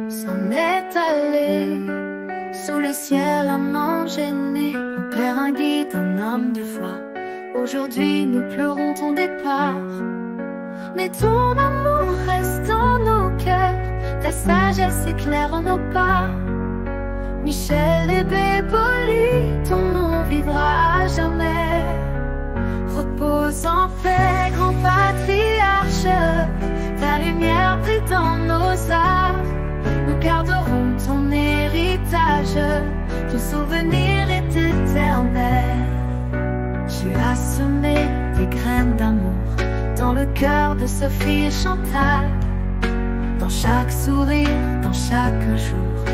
s'en est allé sous le ciel un ange aîné, un père, un guide, un homme de foi. Aujourd'hui nous pleurons ton départ, mais ton amour reste dans nos cœurs, ta sagesse éclaire nos pas. Michel et Béboli, ton nom vivra à jamais. Repose en paix, grand patriarche, ta lumière brille dans nos âmes. Nous garderons ton héritage, ton souvenir est éternel. Tu as semé des graines d'amour dans le cœur de Sophie et Chantal. Dans chaque sourire, dans chaque jour,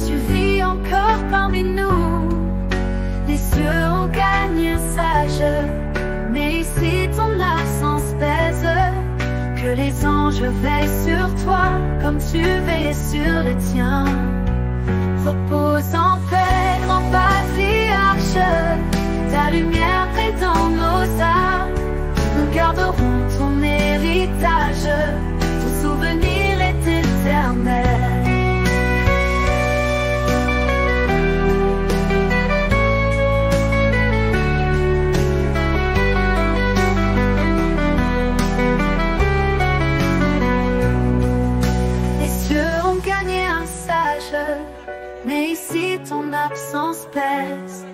tu vis encore parmi nous. Les cieux ont gagné un sage, mais ici ton absence pèse. Que les anges veillent sur toi comme tu veilles sur les tiens. Repose en paix, grand patriarche, ta lumière brille dans nos âmes. Nous garderons ton héritage, ton souvenir est éternel. Mais ici ton absence pèse.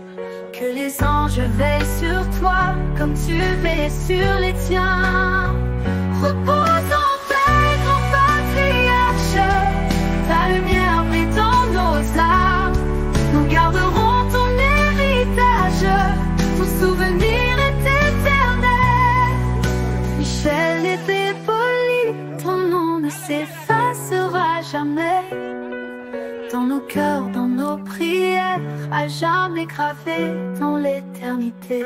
Que les anges veillent sur toi comme tu veilles sur les tiens. Repose en paix, grand patriarche, ta lumière brille dans nos âmes. Nous garderons ton héritage, ton souvenir est éternel. Michel et Béboli, ton nom ne s'effacera jamais. Dans nos cœurs, dans nos prières, à jamais gravé dans l'éternité.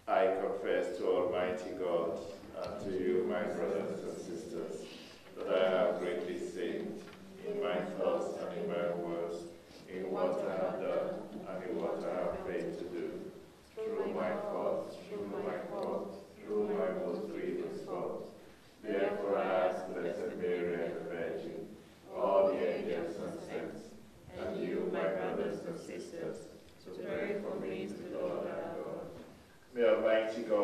I confess to Almighty God and to you, my brothers and sisters, that I have greatly sinned in my thoughts and in my words, in what I have done and in what I have failed to do, through my fault, through my most grievous fault. Therefore I ask Blessed Mary and the Virgin, all the angels and saints, and you, my brothers and sisters, to pray for me to the Lord our God. May Almighty God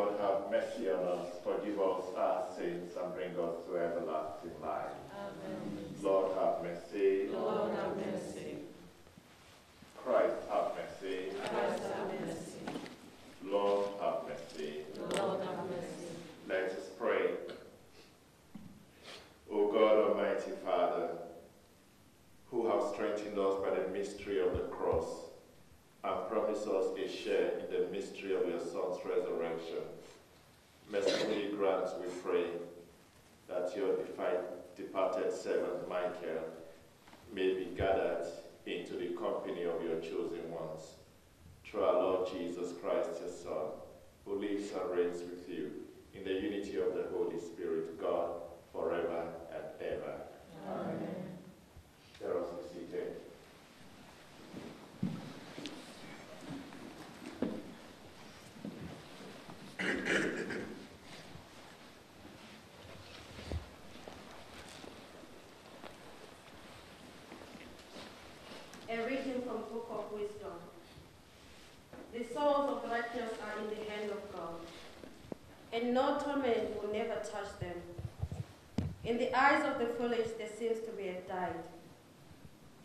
forgive us our sins and bring us to everlasting life. Amen. Lord, have mercy. Lord, have mercy. Christ, have mercy. Christ, have mercy. Lord, have mercy. Lord, have mercy. Let us pray. O God, Almighty Father, who have strengthened us by the mystery of the cross and promised us a share in the mystery of your Son's resurrection, mercifully grant, we pray, that your departed servant Michael may be gathered into the company of your chosen ones, through our Lord Jesus Christ, your Son, who lives and reigns with you in the unity of the Holy Spirit, God, forever and ever. Amen. Let us be seated. A reading from Book of Wisdom. The souls of the righteous are in the hand of God, and no torment will never touch them. In the eyes of the foolish there seems to be a guide,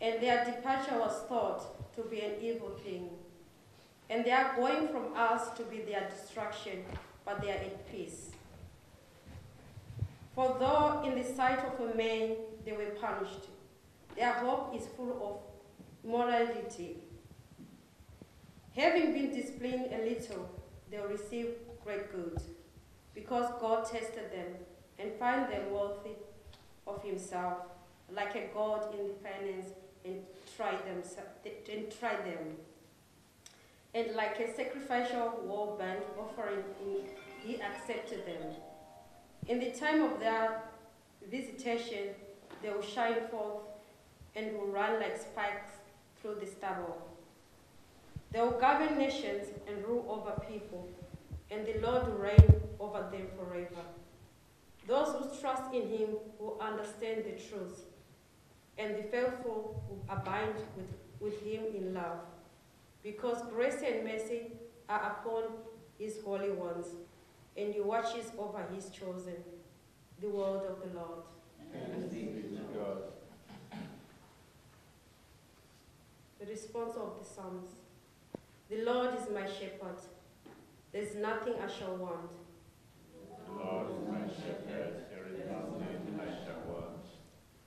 and their departure was thought to be an evil thing. And they are going from us to be their destruction, but they are at peace. For though in the sight of a man they were punished, their hope is full of morality. Having been disciplined a little, they will receive great good, because God tested them and find them worthy of himself, like a God in finance, and try them. And like a sacrificial war burnt offering, he accepted them. In the time of their visitation, they will shine forth and will run like spikes through the stubble. They will govern nations and rule over people, and the Lord will reign over them forever. Those who trust in him will understand the truth, and the faithful will abide with him in love, because grace and mercy are upon his holy ones, and he watches over his chosen. The word of the Lord. Thanks be to God. The response of the Psalms. The Lord is my shepherd. There is nothing I shall want. The Lord is my shepherd, there is nothing I shall want.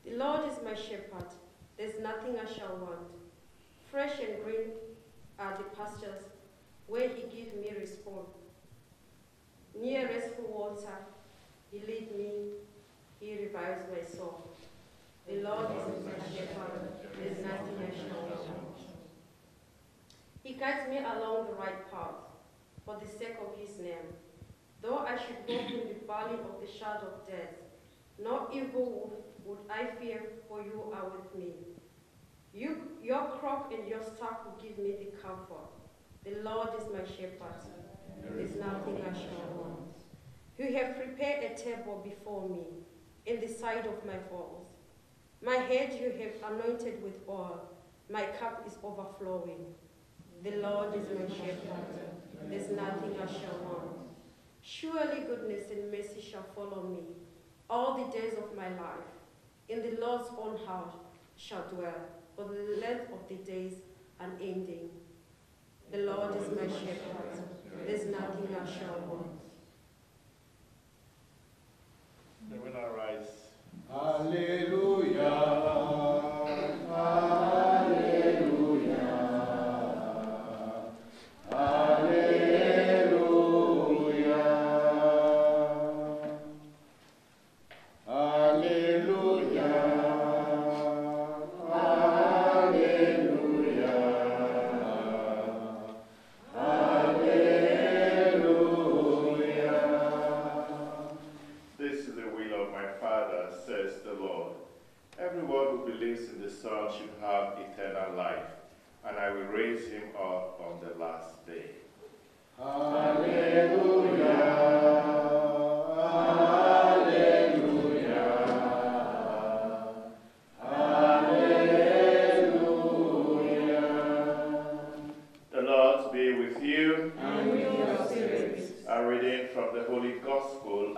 The Lord is my shepherd. There is nothing I shall want. Fresh and green are the pastures where he gives me response. Near restful water, he leads me, he revives my soul. The Lord is my shepherd, there is nothing I shall want. He guides me along the right path, for the sake of his name. Though I should walk in the valley of the shadow of death, no evil would I fear, for you are with me. Your crook and your staff will give me the comfort. The Lord is my shepherd. There is nothing I shall want. You have prepared a table before me in the sight of my foes. My head you have anointed with oil. My cup is overflowing. The Lord is my shepherd. There is nothing I shall want. Surely goodness and mercy shall follow me all the days of my life. In the Lord's own house shall dwell for the length of the days unending. The Lord is my shepherd. There is nothing I shall want. May we now rise. Hallelujah. A reading from the Holy Gospel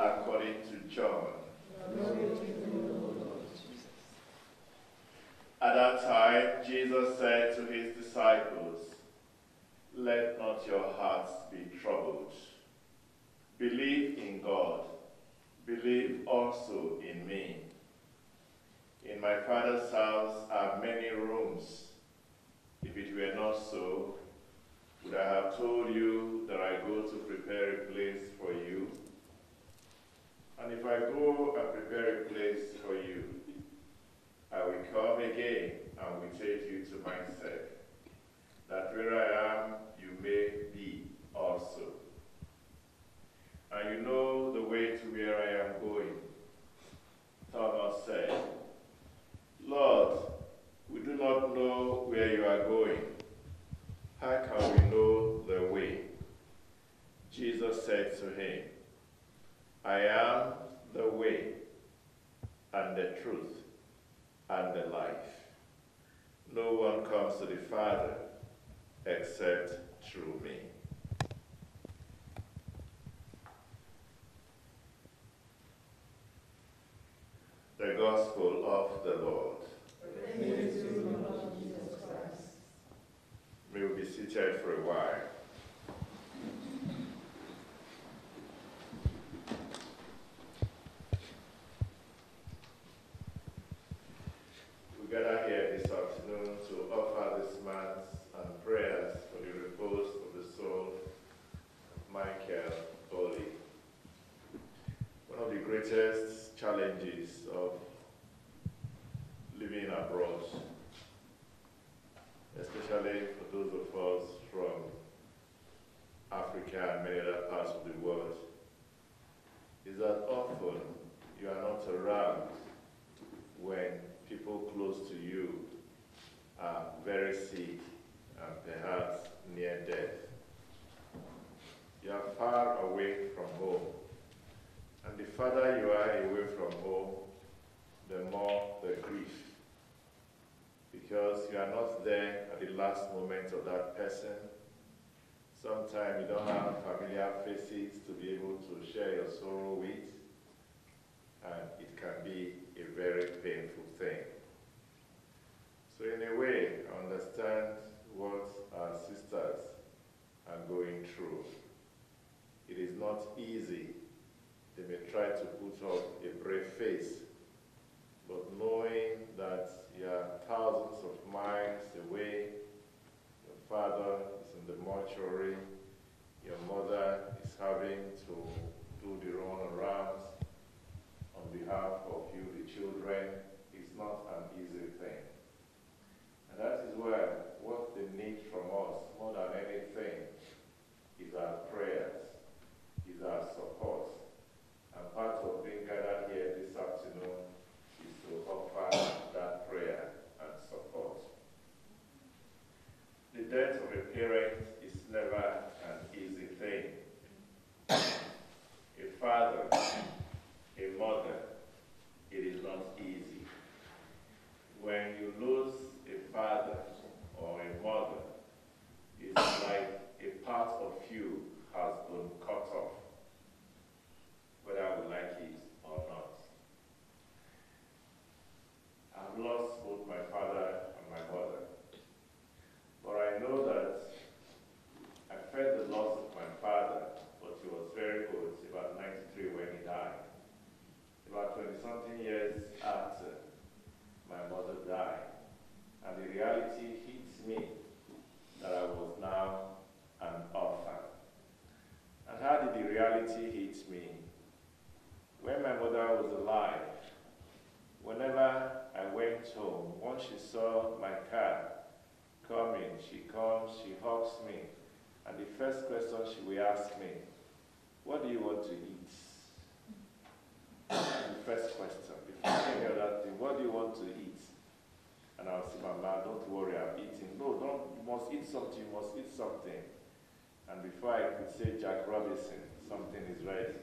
At that time, Jesus said to his disciples, "Let not your hearts be troubled. Believe in God. Believe also in me. In my Father's house are many rooms. If it were not so, would I have told you that I go to prepare a place for you? And if I go and prepare a place for you, I will come again and will take you to myself, that where I am, you may be also. And you know the way to where I am going." Thomas said, "Lord, we do not know where you are going. How can we know the way?" Jesus said to him, "I am the way and the truth and the life. No one comes to the Father except through me." The Gospel of the Lord. Praise to you, Lord Jesus Christ. May we be seated for a while. We gather here this afternoon to offer this mass and prayers for the repose of the soul of Michael Oli. One of the greatest challenges of living abroad, especially for those of us from Africa and many other parts of the world, is that often you are not around when people close to you are very sick and perhaps near death. You are far away from home, and the farther you are away from home, the more the grief, because you are not there at the last moment of that person. Sometimes you don't have familiar faces to be able to share your sorrow with, and it can be a very painful thing. So in a way, I understand what our sisters are going through. It is not easy. They may try to put up a brave face, but knowing that you are thousands of miles away, your father is in the mortuary, your mother is having to do the runarounds on behalf of you, the children, is not an easy thing. And that is where what they need from us more than anything is our prayers, is our support. And part of being gathered here this afternoon is to offer that prayer and support. The death of a parent is never an easy thing. A father, a mother, it is not easy. When you lose a father or a mother, it's like a part of you has been cut off, whether we like it or not. I've lost both my father and my mother, but I know that I felt the loss of my father, but he was very old, about 93 when he died. About 20-something years after, my mother died, and the reality hits me that I was now an orphan. And how did the reality hit me? When my mother was alive, whenever I went home, once she saw my car coming, she comes, she hugs me, and the first question she will ask me, "What do you want to eat?" The first question, before any other thing, "What do you want to eat?" And I'll say, "Mama, don't worry, I'm eating." "No, don't, you must eat something, you must eat something." And before I could say Jack Robinson, something is ready.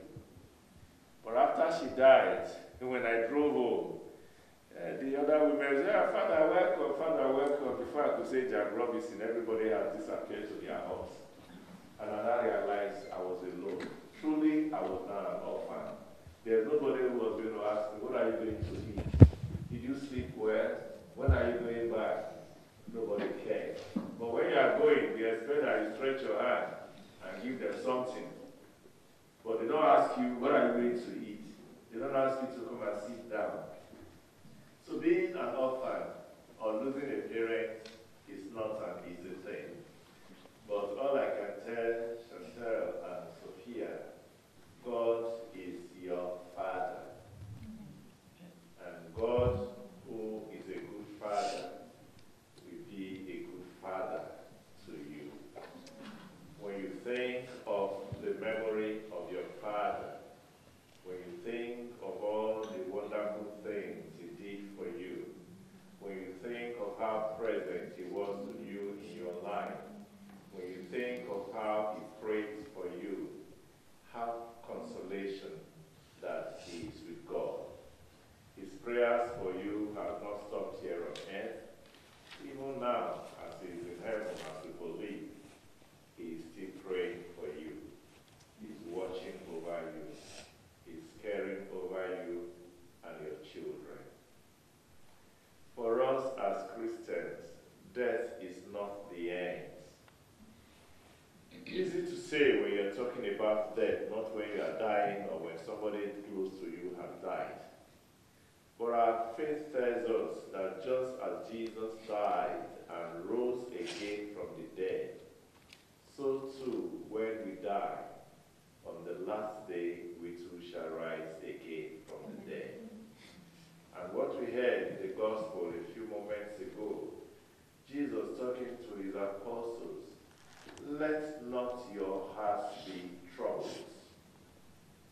But after she died, when I drove home, the other women said, Father, welcome, Father, welcome." Before I could say Jack Robinson, everybody had disappeared to their house. And I now realized I was alone. Truly, I was not an orphan. There's nobody who was going to ask me, "What are you going to eat? Did you sleep well? When are you going for you has not stopped here on earth. Even now, as he is in heaven, as we believe, he is still praying for you. He's watching over you. He's caring over you and your children. For us as Christians, death is not the end. Easy to say when you're talking about death, not when you are dying or when somebody close to you has died. But our faith tells us that just as Jesus died and rose again from the dead, so too when we die, on the last day we too shall rise again from the dead. And what we heard in the gospel a few moments ago, Jesus talking to his apostles, let not your hearts be troubled.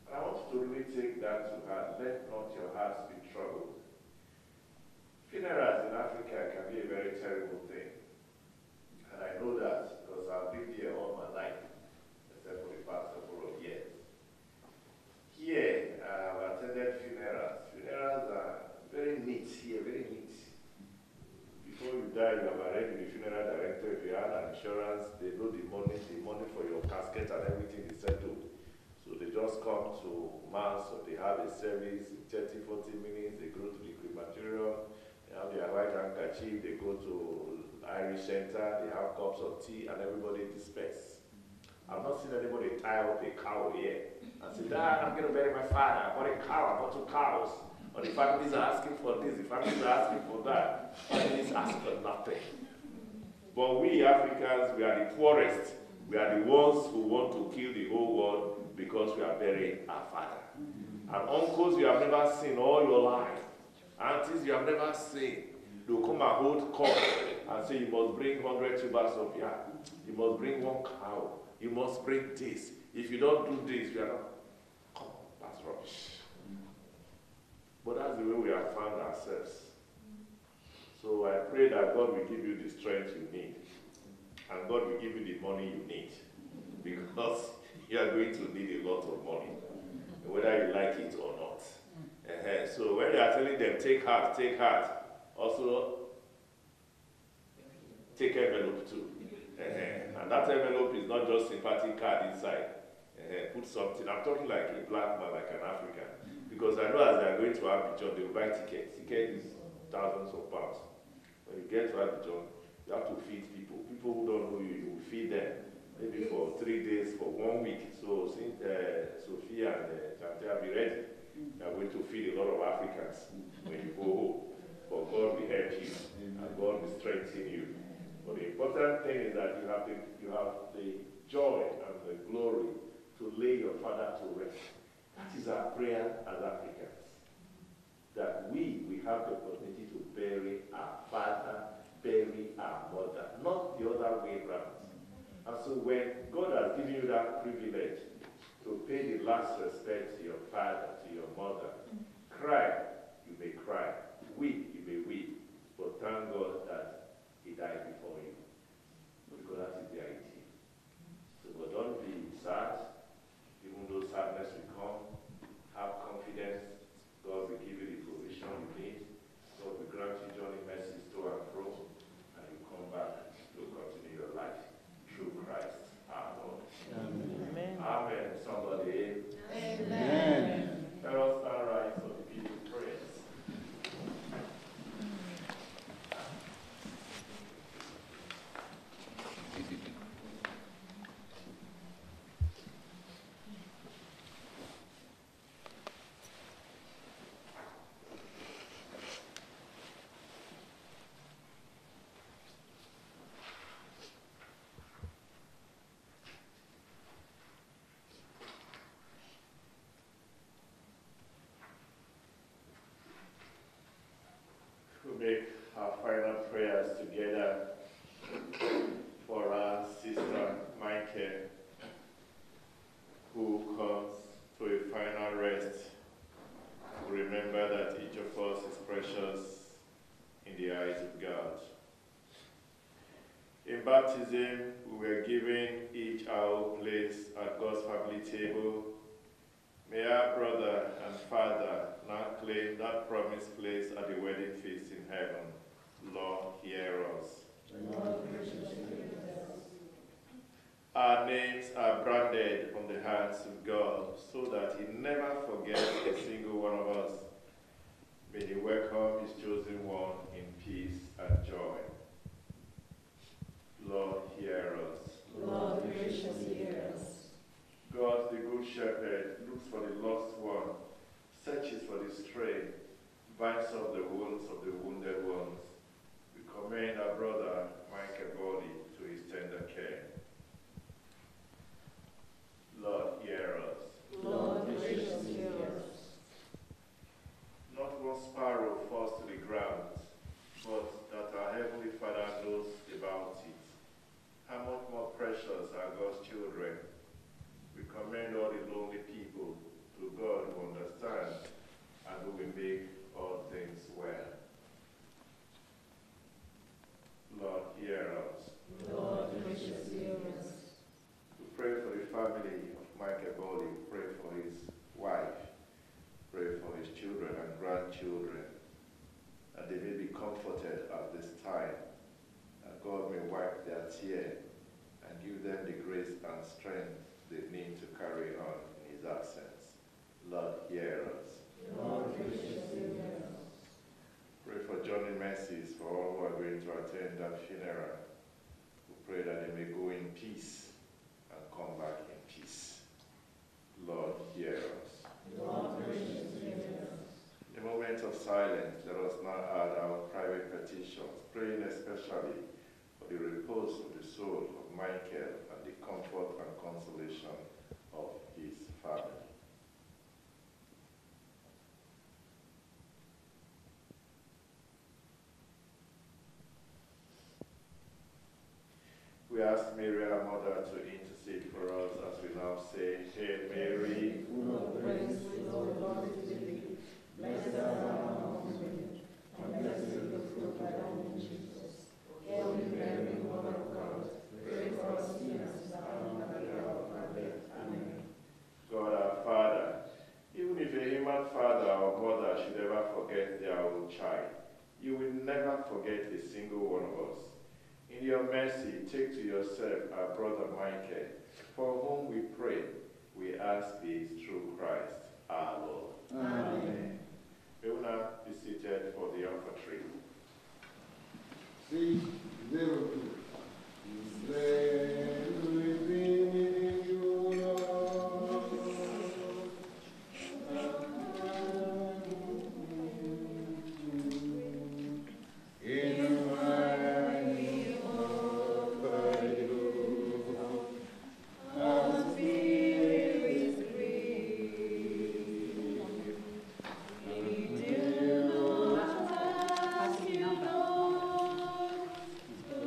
And I want you to really take that to heart. Let not your hearts be troubled. Funerals in Africa can be a very terrible thing. And I know that because I've lived here all my life, except for the past couple of years. Here, I have attended funerals. Funerals are very neat here, very neat. Before you die, you have arranged with the funeral director. If you have an insurance, they know the money for your casket and everything is settled. So they just come to mass, or they have a service in 30, 40 minutes, they go to the crematorium, they have their white handkerchief, they go to Irish Center, they have cups of tea, and everybody disperses. I've not seen anybody tie up a cow yet and say, Dad, I'm going to bury my father, I bought a cow, I bought 2 cows. Or the families are asking for this, the families are asking for that. Families ask for nothing. But we Africans, we are the poorest. We are the ones who want to kill the whole world because we are burying our father. And uncles you have never seen all your life. Aunties you have never seen. They'll come and hold court and say you must bring 100 tubers of yam. You must bring 1 cow. You must bring this. If you don't do this, you are not. Come on, that's rubbish. But that's the way we have found ourselves. So I pray that God will give you the strength you need. And God will give you the money you need. Because you are going to need a lot of money. Whether you like it or not. So when they are telling them, take heart, also take envelope too. And that envelope is not just sympathy card inside. Put something. I'm talking like a black man, like an African. Because I know as they are going to Abidjan, they will buy tickets. Ticket is thousands of pounds. When you get to Abidjan, you have to feed people. People who don't know you, you will feed them. Maybe for 3 days, for 1 week. So since Sophia and Chantel be ready, you are going to feed a lot of Africans when you go home. But God will help you, and God will strengthen you. But the important thing is that you have the joy and the glory to lay your father to rest. That is our prayer as Africans. That we have the opportunity to bury our father, bury our mother, not the other way around. And so when God has given you that privilege to pay the last respect to your father, to your mother, cry, you may cry. Weep, you may weep. But thank God that he died before you. Because that is the idea. So but don't be sad. Even though sadness will come, have confidence. God will give you the provision you need. God will grant you journey mercies to and fro, and you come back to continue your life through Christ our Lord. Amen. Amen. Somebody. Amen. Let us stand right for the people's prayers. Make our final prayers together for our sister Michael, who comes to a final rest. Remember that each of us is precious in the eyes of God. In baptism, we were given each our own place at God's family table, May our brother and father now claim that promised place at the wedding feast in heaven. Lord, hear us. Our names are branded on the hands of God so that he never forgets a single one of us. May he welcome his chosen one in peace and joy. Lord, hear us. Lord, gracious, hear us. God, the good shepherd, looks for the lost one, searches for the stray, binds up the wounds of the wounded ones. We commend our brother, Michael Body, to his tender care. Lord, hear us. Lord, gracious, hear us. Not one sparrow falls to the ground, but that our Heavenly Father knows about it. How much more precious are God's children? We commend all the lonely people to God who understands and who will make all things well. Lord, hear us. Lord, gracious, hear us. We pray for the family of Michael Body. Pray for his wife. Pray for his children and grandchildren, that they may be comforted at this time, that God may wipe their tears and give them the grace and strength they need to carry on in his absence. Lord, hear us. Lord, gracious, hear us. Pray for journey mercies for all who are going to attend that funeral. We pray that they may go in peace and come back in peace. Lord, hear us. Lord, gracious, hear us. In a moment of silence, let us now add our private petitions, praying especially for the repose of the soul of Michael and the comfort and consolation of his family. We ask Mary, our mother, to intercede for us as we now say, Hail Mary, Full of grace, the Lord is with thee. Blessed art thou amongst women, and blessed is the fruit of thy womb, Jesus. Holy Mary, Mother of God, pray for us sinners, now and at the hour of our death. Amen. God our Father, even if a human father or mother should ever forget their own child, you will never forget a single one of us. In your mercy, take to yourself our brother Michael, for whom we pray. We ask this through Christ our Lord. Amen. We will now be seated for the offertory. 602. Blessed within you, Lord. In my need of you, our spirit is free. We do not ask you, Lord, to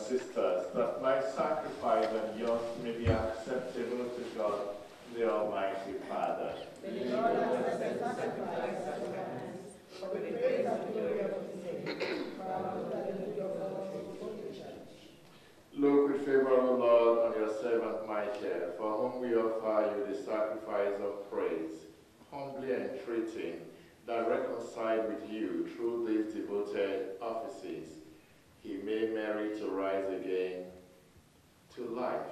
sisters, that my sacrifice and yours may be acceptable to God, the Almighty Father. May God accept the sacrifice at your hands for the praise and glory of his name, for our good and the good of our faithful church. Look with favor, O Lord, on your servant Michael, for whom we offer you the sacrifice of praise, humbly entreating that reconciled with you through these devoted offices, he may merit to rise again to life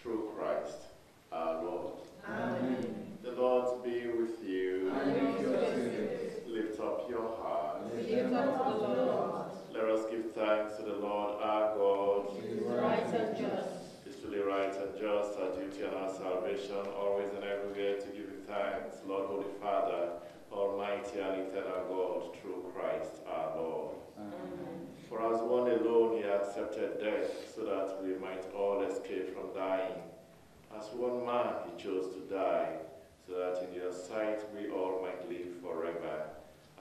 through Christ our Lord. Amen. The Lord be with you. And with your spirit. Lift up your hearts. Lift up the Lord. Let us give thanks to the Lord our God. It is right and just. It's truly right and just, our duty and our salvation, always and everywhere to give you thanks, Lord, Holy Father, Almighty and eternal God, through Christ our Lord. Amen. For as one alone he accepted death, so that we might all escape from dying. As one man he chose to die, so that in your sight we all might live forever.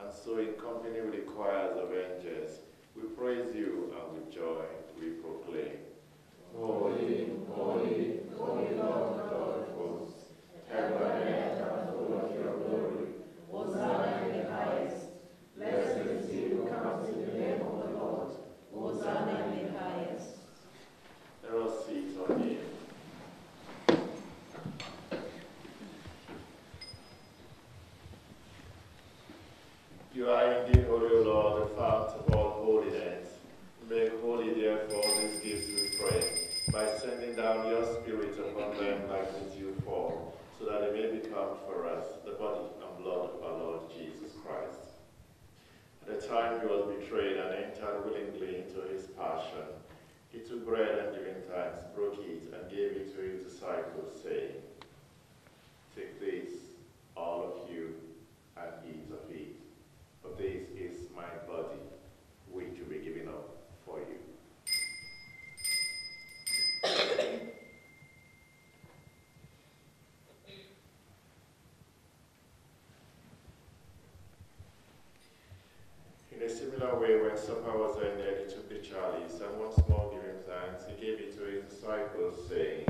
And so in company with the choirs of angels, we praise you, and with joy we proclaim, Holy, holy, holy Lord God of hosts, heaven and earth are full of your glory. Hosanna in the highest. Blessed is he who comes in the name of the Lord. Hosanna in the highest. Let us sit on him. You are indeed holy, O Lord, the fount of all holiness. Make holy, therefore, these gifts, we pray, by sending down your Spirit upon them like the dew fall, so that they may become for us the body and blood of our Lord Jesus Christ. At the time he was betrayed and entered willingly into his passion, he took bread and giving thanks, broke it, and gave it to his disciples, saying, Take this, all of you, and eat of it. For this is my body, which will be given up for you. In a similar way, when supper was ended, he took the chalice, and once more giving thanks, he gave it to his disciples, saying,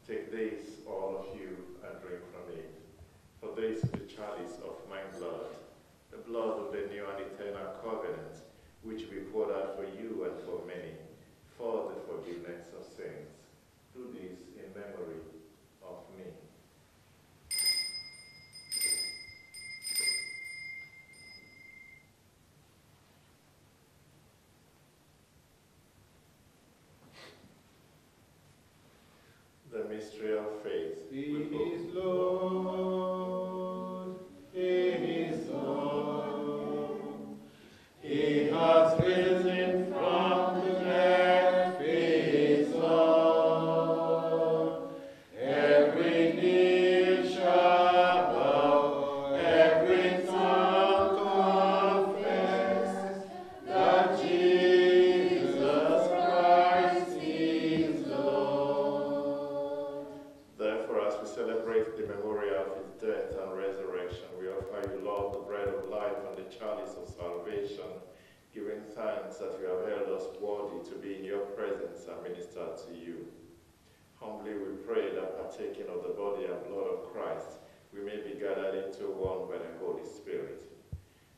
Take this, all of you, and drink from it. For this is the chalice of my blood, the blood of the new and eternal covenant, which will be poured out for you and for many, for the forgiveness of sins. Do this in memory of me. The mystery of faith. He is Lord. He is Lord. He has risen from the dead. He is Lord. Every knee shall bow, every tongue confess that Jesus Christ is Lord. Therefore, as we celebrate the memorial of his death and resurrection, we offer you, Lord, the bread of life and the chalice of salvation, giving thanks that you have held us worthy to be in your presence and minister to you. Humbly we pray that partaking of the body and blood of Christ, we may be gathered into one by the Holy Spirit.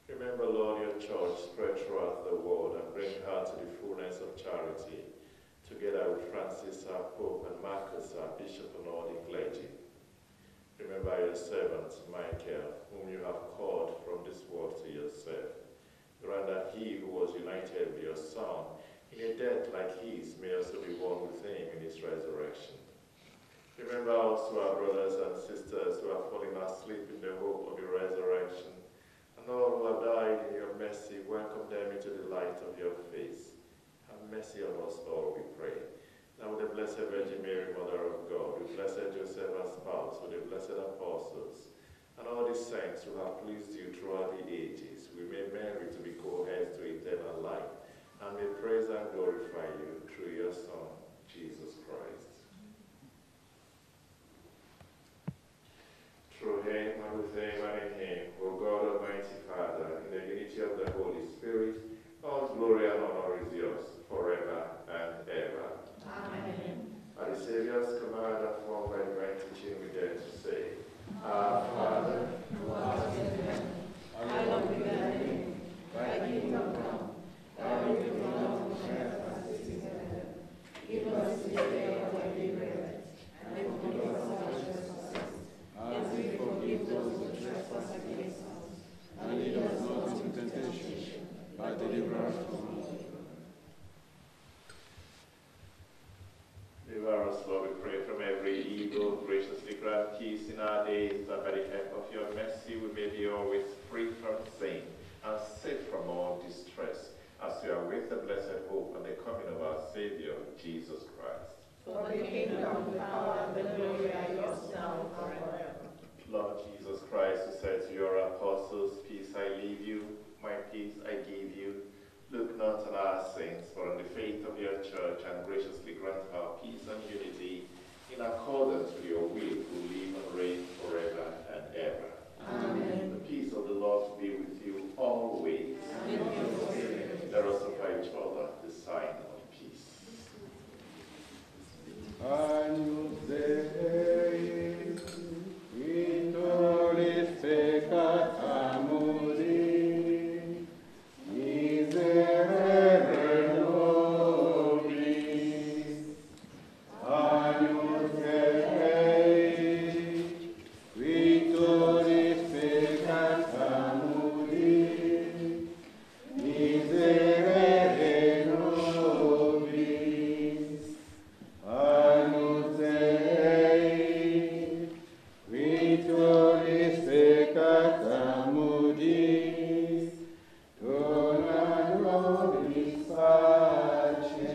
Remember, Lord, your church spread throughout the world and bring her to the fullness of charity, together with Francis, our Pope, and Marcus, our Bishop, and all the clergy. Remember your servant, Michael, whom you have called from this world to yourself. Grant that he who was united with your Son in a death like his may also be one with him in his resurrection. Remember also our brothers and sisters who have fallen asleep in the hope of the resurrection, and all who have died in your mercy, welcome them into the light of your face. Have mercy on us all, we pray. Now with the Blessed Virgin Mary, Mother of God, with Blessed Joseph, our spouse, with the blessed apostles, and all the saints who have pleased you throughout the ages, we may merit to be co-heirs to eternal life, and may praise and glorify you through your Son, Jesus Christ. Through him, and with him, and in him, O God Almighty Father, in the unity of the Holy Spirit, all glory and honor is yours forever the Savior's command and formed by divine teaching, we dare to say, Our Father, who art in heaven, hallowed be thy name. Thy kingdom come, thy will be done on earth as it is in heaven. Give us this day our daily bread, and forgive us our trespasses, as we forgive those who trespass against us. And lead us not into temptation, but deliver us from evil. Deliver us, Lord, we pray, from every evil. Graciously grant peace in our days, that by the help of your mercy we may be always free from sin and safe from all distress, as we are with the blessed hope and the coming of our Savior, Jesus Christ. For the kingdom, the power, and the glory are yours now and forever. Lord Jesus Christ, who said to your apostles, Peace I leave you, my peace I give you, look not on our sins, but on the faith of your church, and graciously grant her peace and unity in accordance with your will, who live and reign forever and ever. Amen. The peace of the Lord be with you always. And with your spirit. Let us offer each other the sign of peace. Agnus Dei, qui tollis peccata mundi, miserere nobis. Agnus Dei, qui tollis peccata mundi, miserere nobis. Agnus Dei, qui tollis peccata mundi, dona nobis pacem.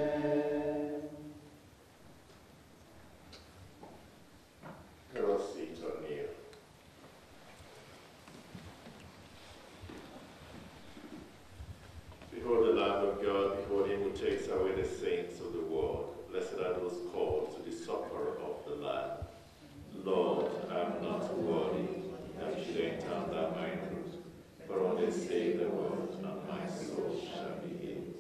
Prosit or near. Behold the Lamb of God, behold him who takes away the sins of the world. Blessed are those called to the supper of the Lamb. Lord, I am not worthy that you should enter under my roof, but only say the word, and my soul shall be healed.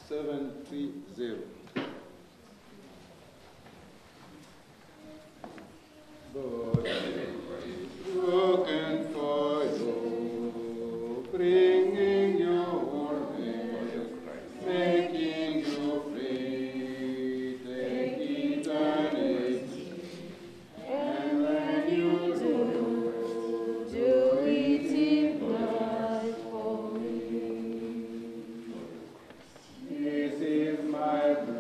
Seven, 3-0. But looking for you, bringing you wholeness, making you free, take eternity. And when you do it in blood for me. This is my blood.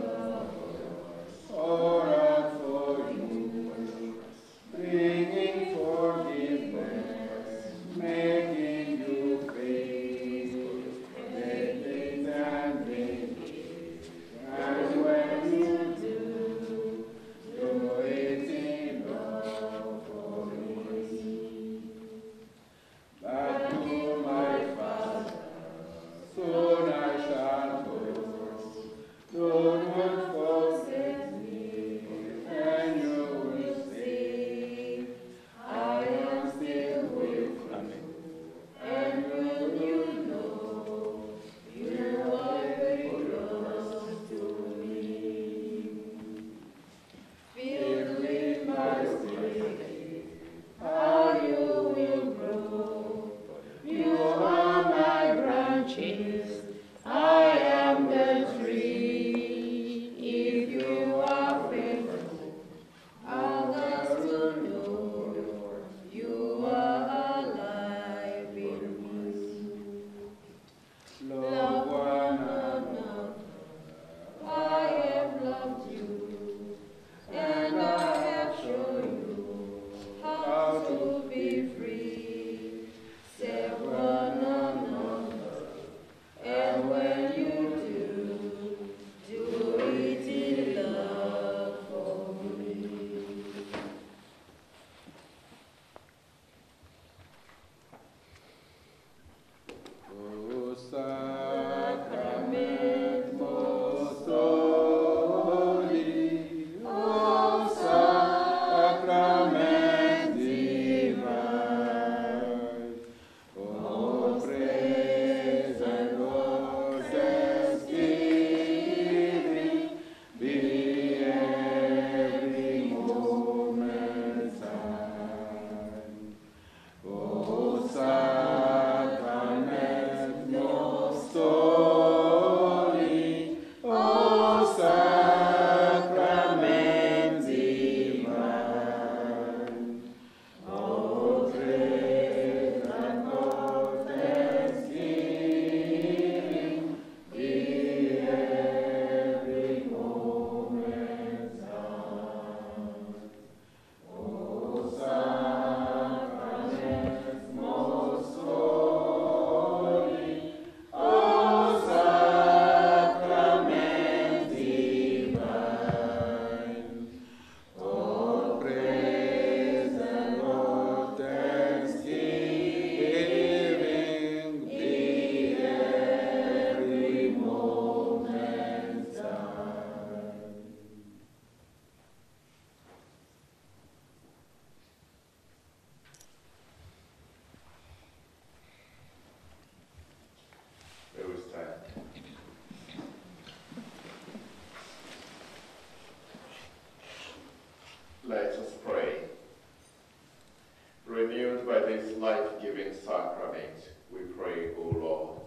living sacrament, we pray, O Lord,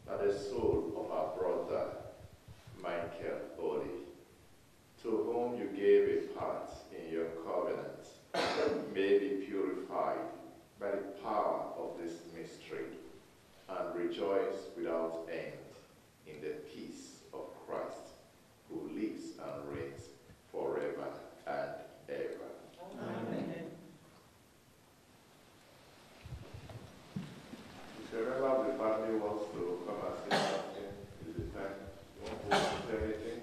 that the soul of our brother Michael Oli, to whom you gave a part in your covenant, may be purified by the power of this mystery and rejoice without end in the peace of Christ, who lives and reigns forever and ever. Amen. If a member of the family wants to come and say something, is it time? You want to say anything?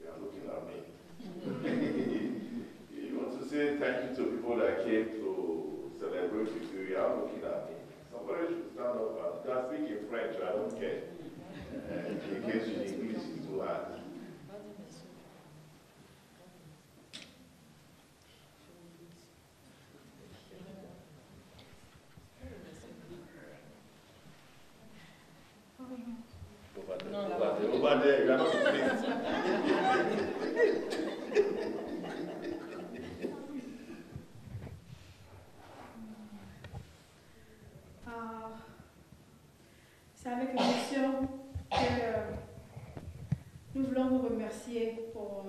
You are looking at me. You want to say thank you to people that came to celebrate with you. You are looking at me. Somebody should stand up and can speak in French. I don't care. In case your English is too hard. Over there, you are not pleased. C'est avec émotion que nous voulons vous remercier pour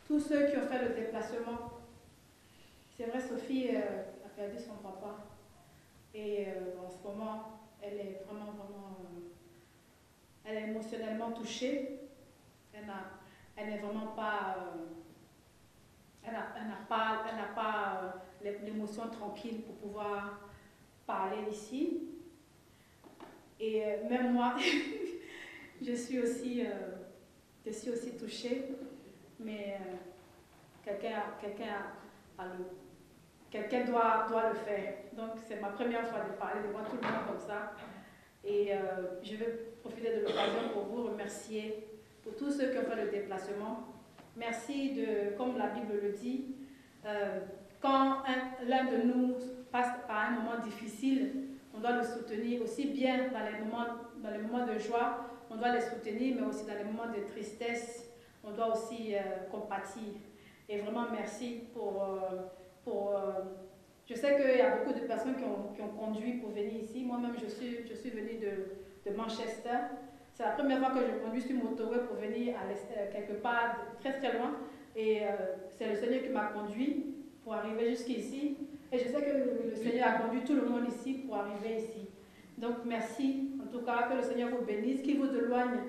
tous ceux qui ont fait le déplacement. C'est vrai, Sophie a perdu son papa et en ce moment, elle est vraiment elle est émotionnellement touchée. Elle n'est vraiment pas, elle n'a pas l'émotion tranquille pour pouvoir parler ici. Et même moi, je suis aussi touchée, mais quelqu'un doit le faire. Donc c'est ma première fois de parler devant tout le monde comme ça. Et je vais profiter de l'occasion pour vous remercier pour tous ceux qui ont fait le déplacement. Merci comme la Bible le dit, quand l'un de nous passe par un moment difficile, on doit le soutenir aussi bien dans les moments de joie, on doit les soutenir, mais aussi dans les moments de tristesse, on doit aussi compatir. Et vraiment merci je sais qu'il y a beaucoup de personnes qui ont conduit pour venir ici. Moi-même, je suis venue de Manchester. C'est la première fois que je conduis sur motorway pour venir quelque part très très loin. Et c'est le Seigneur qui m'a conduit pour arriver jusqu'ici. Et je sais que le Seigneur a conduit tout le monde ici pour arriver ici. Donc merci, en tout cas, que le Seigneur vous bénisse, qu'il vous éloigne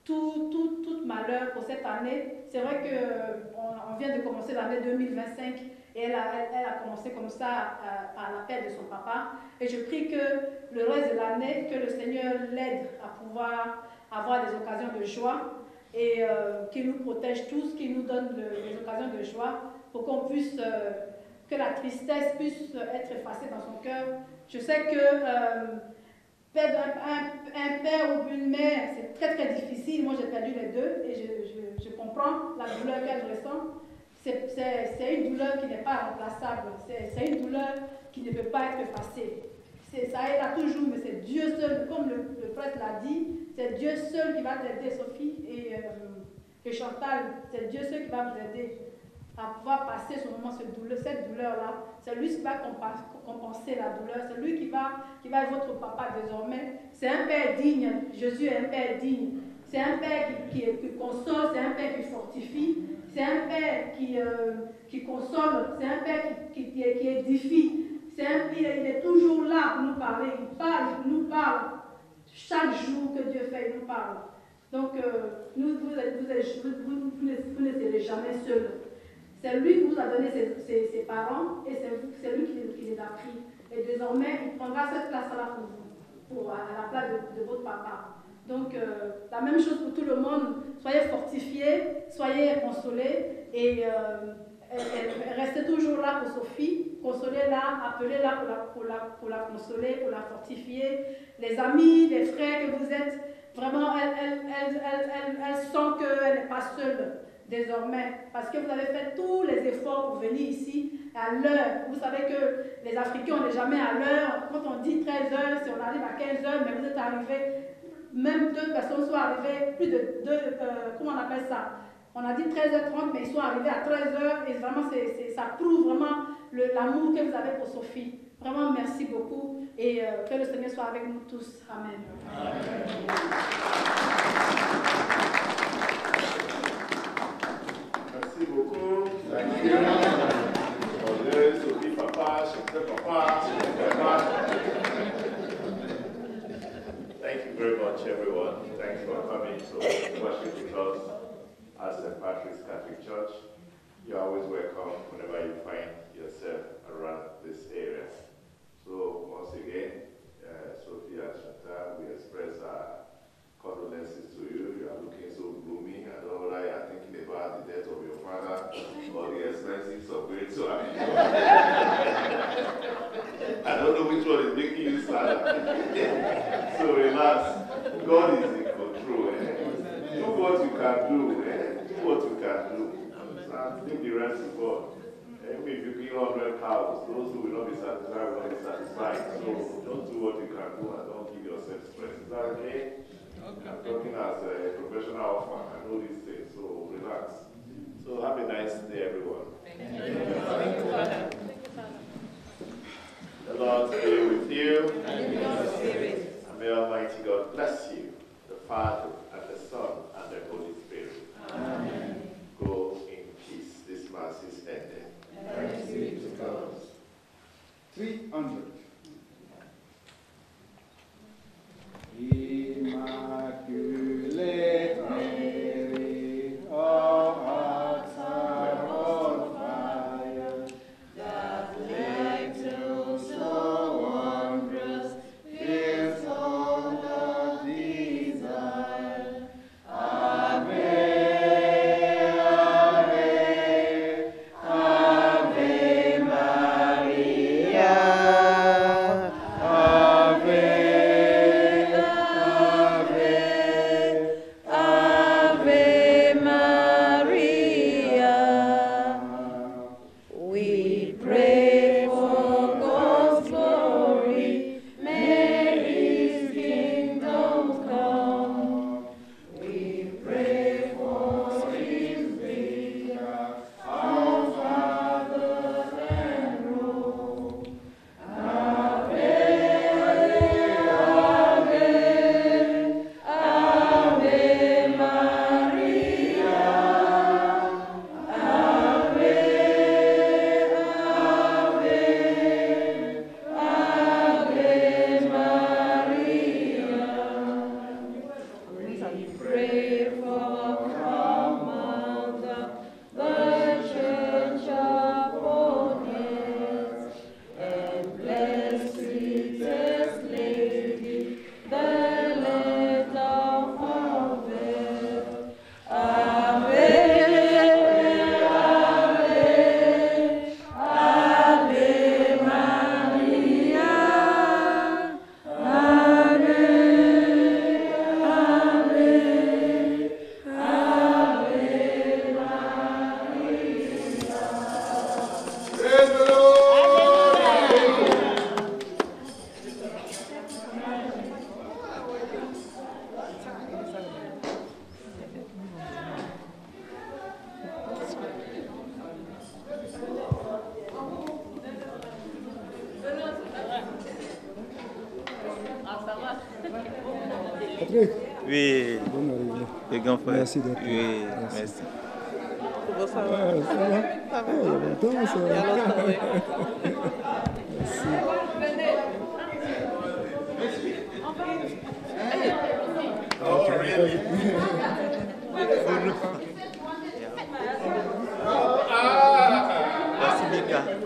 tout malheur pour cette année. C'est vrai qu'on vient de commencer l'année 2025 et elle a commencé comme ça à la perte de son papa. Et je prie que le reste de l'année, que le Seigneur l'aide à pouvoir avoir des occasions de joie et qu'il nous protège tous, qu'il nous donne des occasions de joie pour qu'on puisse, que la tristesse puisse être effacée dans son cœur. Je sais que perdre un père ou une mère, c'est très très difficile. Moi j'ai perdu les deux et je comprends la douleur qu'elle ressent. C'est une douleur qui n'est pas remplaçable. C'est une douleur qui ne peut pas être effacée. Ça est là toujours, mais c'est Dieu seul, comme le prêtre l'a dit, c'est Dieu seul qui va t'aider, Sophie et Chantal. C'est Dieu seul qui va vous aider à pouvoir passer ce moment, cette douleur-là. C'est lui qui va compenser la douleur. C'est lui qui va être votre papa désormais. C'est un père digne. Jésus est un père digne. C'est un père qui console, c'est un père qui fortifie. C'est un père qui console, c'est un père qui édifie. Il est toujours là pour nous parler. Il nous parle chaque jour que Dieu fait, il nous parle. Donc, vous n'êtes jamais seul. C'est lui qui vous a donné ses parents et c'est lui qui les a pris. Et désormais, il prendra cette place-là pour vous, à la place de votre papa. Donc, la même chose pour tout le monde. Soyez fortifiés, soyez consolés et restez toujours là pour Sophie. Consolez-la, appelez-la pour la consoler, pour la fortifier. Les amis, les frères que vous êtes, vraiment, elle sent qu'elle n'est pas seule désormais. Parce que vous avez fait tous les efforts pour venir ici à l'heure. Vous savez que les Africains, on n'est jamais à l'heure. Quand on dit 13h, si on arrive à 15h, mais vous êtes arrivés. Même deux personnes sont arrivées, plus de deux, comment on appelle ça, On a dit 13h30, mais ils sont arrivés à 13h et vraiment, ça prouve vraiment l'amour que vous avez pour Sophie. Vraiment, merci beaucoup et que le Seigneur soit avec nous tous. Amen. Merci beaucoup. Sophie, papa, papa. Thank you very much, everyone. Thanks for coming to worship with us at St. Patrick's Catholic Church. You're always welcome whenever you find yourself around this area. So, once again, Sophie and Chantal, we express our condolences to you. You are looking so gloomy. I don't know whether you are thinking about the death of your father or the expenses of going to I don't know which one is making you sad. So relax. God is in control. Do what you can do. Do what you can do. And leave the rest to God. Even if you kill 100 cows, those who will not be satisfied will not be satisfied. So just do what you can do and don't give yourself stress. Is that okay? I'm talking as a professional orphan. I know these things, so relax. So have a nice day, everyone. The Lord be with you. And may Almighty God bless you, the Father, and the Son, and the Holy Spirit. Amen. Go in peace. This Mass is ended. Thanks be to God. 300. Immaculate Mary, our hearts are on fire. That light so wondrous fills all our desire. Ave, Ave, Ave Maria. Patrick. Oui. Bonne arrivée. Le grand frère. Merci d'être là. Oui, merci. Comment ça va? Ça va? Il y a longtemps, ça. Il y a longtemps, oui. Merci. Oh, really?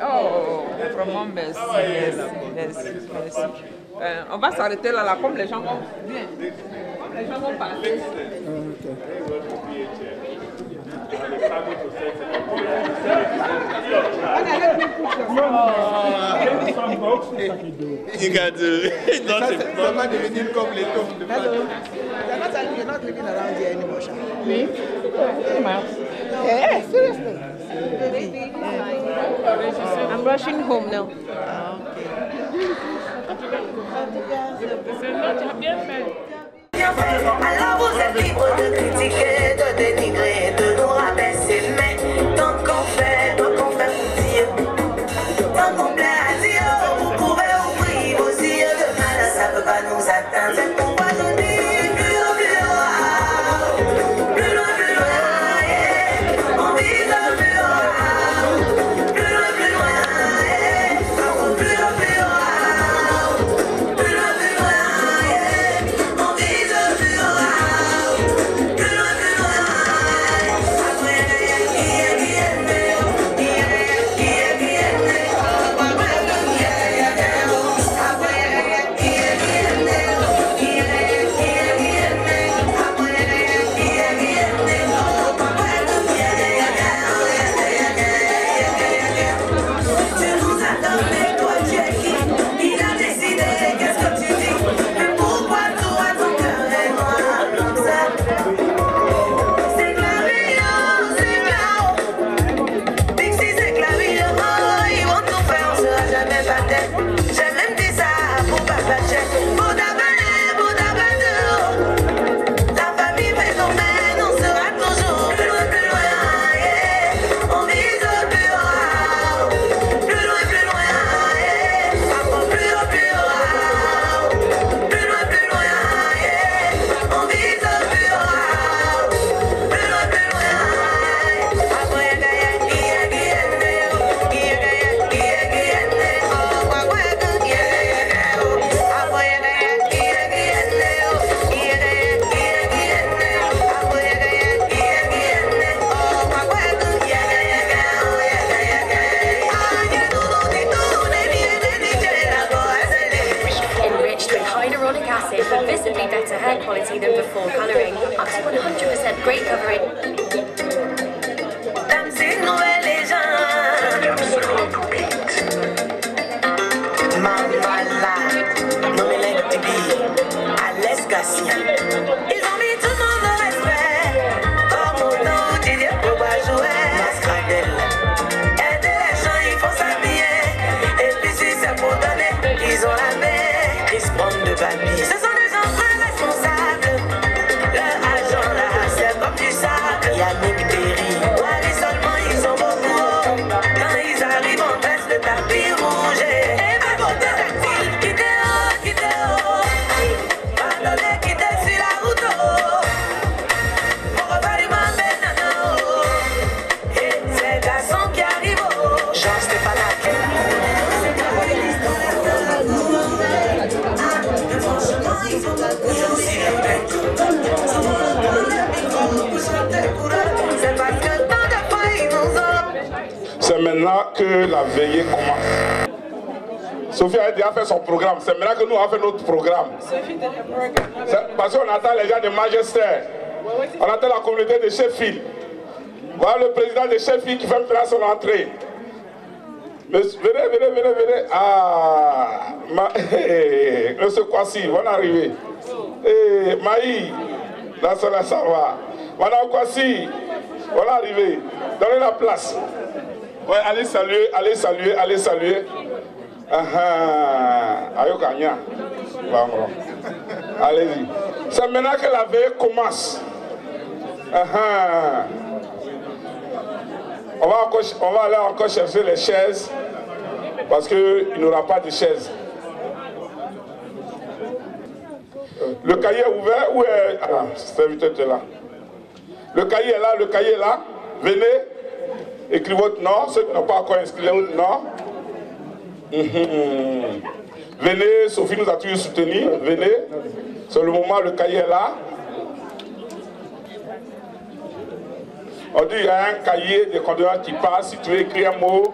Oh, from Mombes. Yes, merci. On va s'arrêter là, comme les gens vont bien. Comme les gens vont passer. You can do it. Not a Ça va devenir comme les tombes de Patrick. You're not living around here anymore, Sha. Me? Yeah, seriously. I'm rushing home now. Okay. bien fait. Alors vous êtes libre de critiquer, de dénigrer, de nous rabaisser. Mais tant qu'on fait pour Dieu, tant qu'on plaît à Dieu, vous pouvez ouvrir vos yeux de mal, ça ne peut pas nous atteindre. C'est pourquoi nous disons plus loin, plus loin, plus loin, yeah. On vise plus loin, plus loin, plus loin, yeah. Plus loin, plus loin, plus loin, plus loin, yeah. On vise plus loin, plus loin, plus loin. Après, for visibly better hair quality than before colouring, up to 100% great covering. Ils ont mis tout le monde au respect. Comme autant, tu dis pour pas jouer. Mascradelle. Aider les gens, ils font s'habiller. Et puis si c'est pour donner, ils ont la main. Ils se prennent de papier. Ce sont des gens très responsables. Leur argent là, c'est comme du sable. Yannick Berry. Ouais, seulement ils ont beaucoup. Quand ils arrivent, on baisse le tapis rouge. Et ma beauté tactile. Quittez haut. Pardonnez, quittez sur la route. On repart du m'emmène. Et ces garçons qui arrivent. Jean-Stéphane Aké. C'est maintenant que la veillée commence. Sophie a déjà fait son programme, c'est maintenant que nous avons fait notre programme. Parce qu'on attend les gens de Manchester, on attend la communauté de Sheffield. Voilà le président de Sheffield qui fait maintenant son entrée. Mais venez. Ah, monsieur Kwasi, on est arrivé. Maï, là ça va. Madame Kwasi, on est arrivé. Donnez la place. Ouais, allez saluer. Ayokanya. Allez-y. C'est maintenant que la veille commence. On va aller encore chercher les chaises parce qu'il n'y aura pas de chaises. Le cahier est ouvert. Où est... Ah, cet invité est là. Le cahier est là. Venez, écrivez votre nom. Ceux qui n'ont pas encore inscrit votre nom. Venez, Sophie nous a toujours soutenus. Venez. C'est le moment, le cahier est là. On dit qu'il y a un cahier de condoléances qui passe. Si tu veux écrire un mot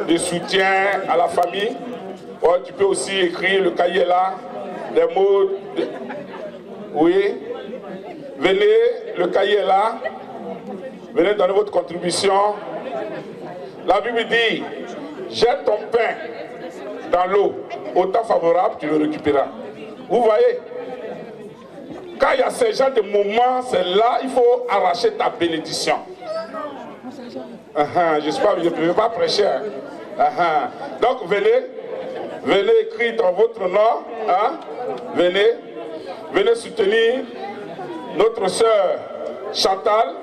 de soutien à la famille, tu peux aussi écrire, le cahier est là, des mots de... Oui. Venez, le cahier est là. Venez donner votre contribution. La Bible dit, jette ton pain dans l'eau, au temps favorable, tu le récupéreras. Vous voyez, quand il y a ce genre de moments, c'est là, il faut arracher ta bénédiction. Je ne peux pas prêcher. Donc venez écrire dans votre nom. Venez. venez soutenir notre sœur Chantal,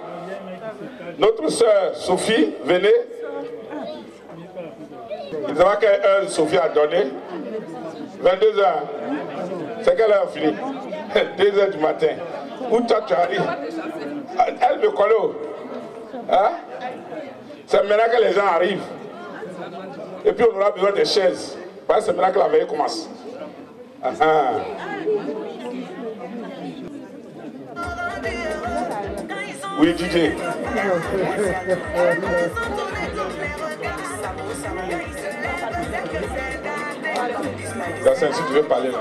notre sœur Sophie, venez. Nous avons quelle heure Sophie a donné? 22 heures. C'est quelle heure fini? 2 heures du matin. Où toi tu arrives? Elle me colle. Hein? C'est maintenant que les gens arrivent. Et puis on aura besoin des chaises. Parce que c'est maintenant que la veille commence. Oui, DJ. C'est ainsi que tu veux parler là.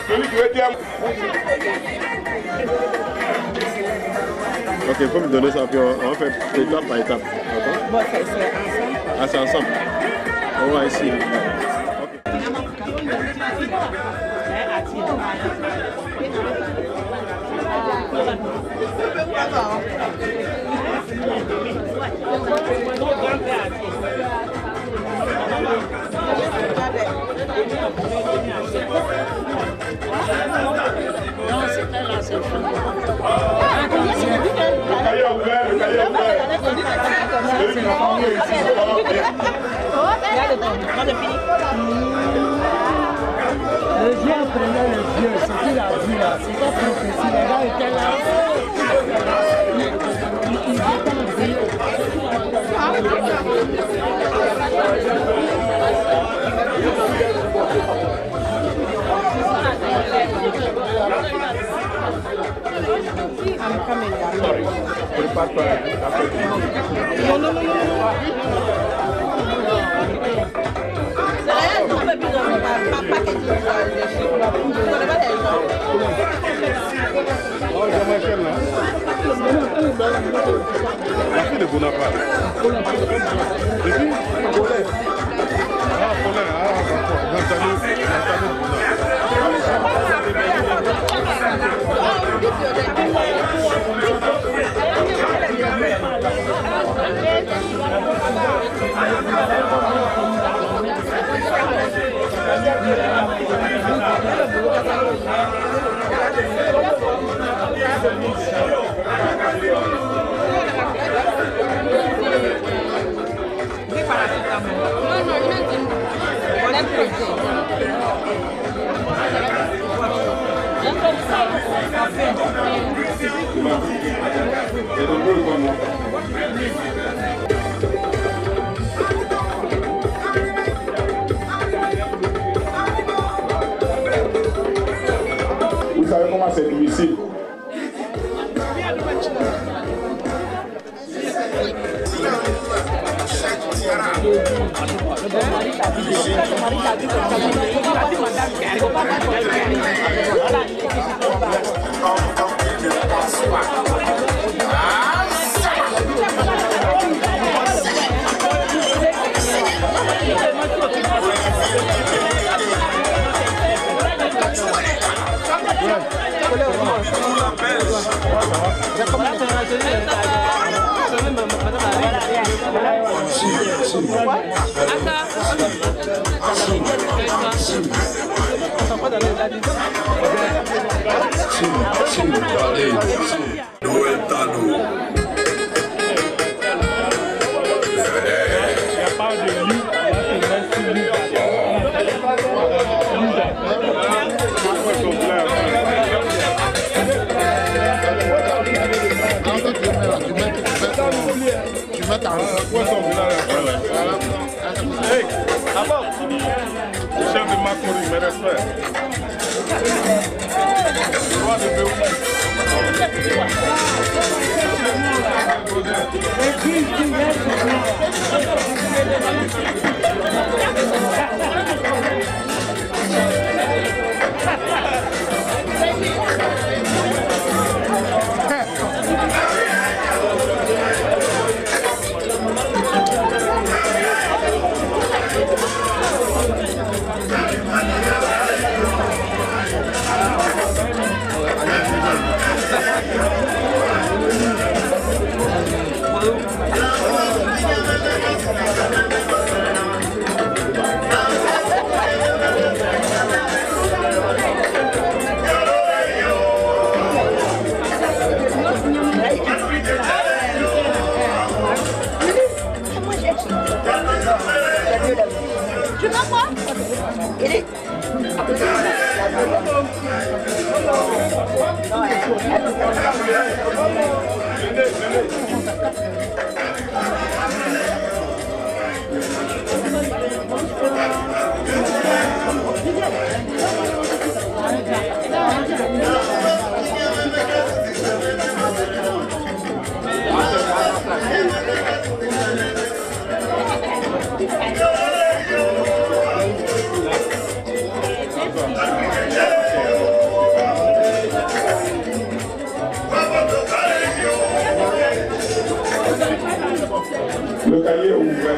Celui qui veut dire. Ok, il faut me donner ça, puis on va faire étape par étape. Bon, c'est ensemble. Ah, c'est ensemble. On va ici. Non, c'était la seule fois. Le vieux prenait le vieux, ce qu'il a dit là, c'est pas prophétie, les gars étaient là. I'm coming down. Sorry. No, no, no, no, no. La fille de Bonaparte. Et puis, Paulin. Ah, Paulin, Vous savez comment c'est difficile. Hey, d'abord, le chef de Macron, mes respects. Roi de Le cahier est ouvert.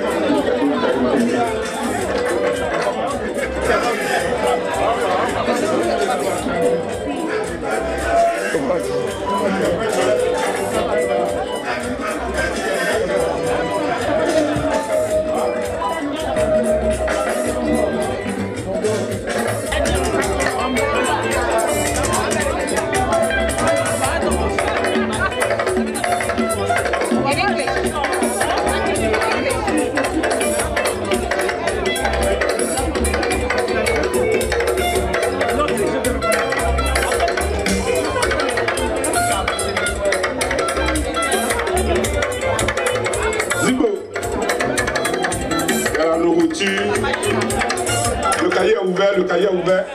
Le cahier est ouvert, le cahier est ouvert.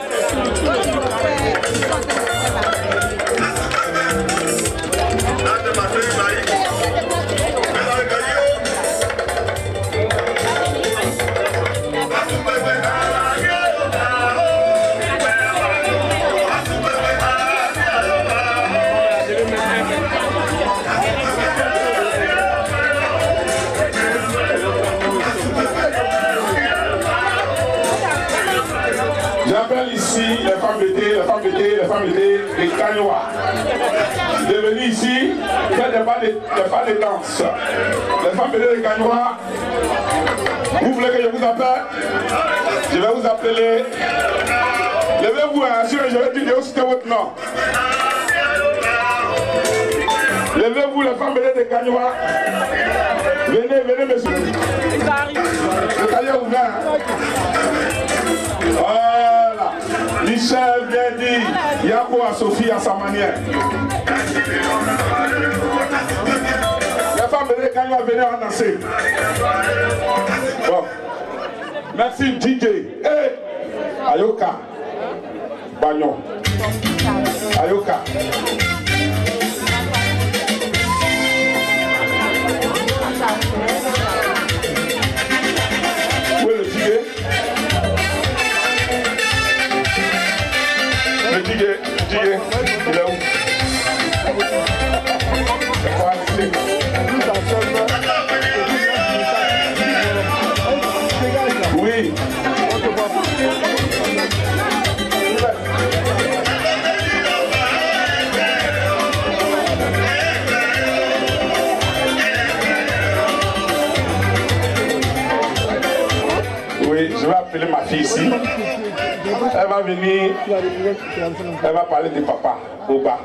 J'appelle ici les femmes d'été des Cagnois. De venir ici faire des pas de danse. Les femmes d'été des Cagnois, vous voulez que je vous appelle? Je vais vous appeler. Levez-vous, hein, si je vais dire citer votre nom. Levez-vous, les femmes d'été des Cagnois. Venez, messieurs. Le cahier est ouvert. Voilà. Michel bien dit. Yako à Sophie à sa manière. Les femmes de Kanye vont venir en danser. Bon. Merci DJ. Hey. Ayoka. Bagnon. Ayoka. Où est le DJ? Le DJ, il est où? Oui. Oui, je vais appeler ma fille ici. Elle va venir, elle va parler de papa, Oba.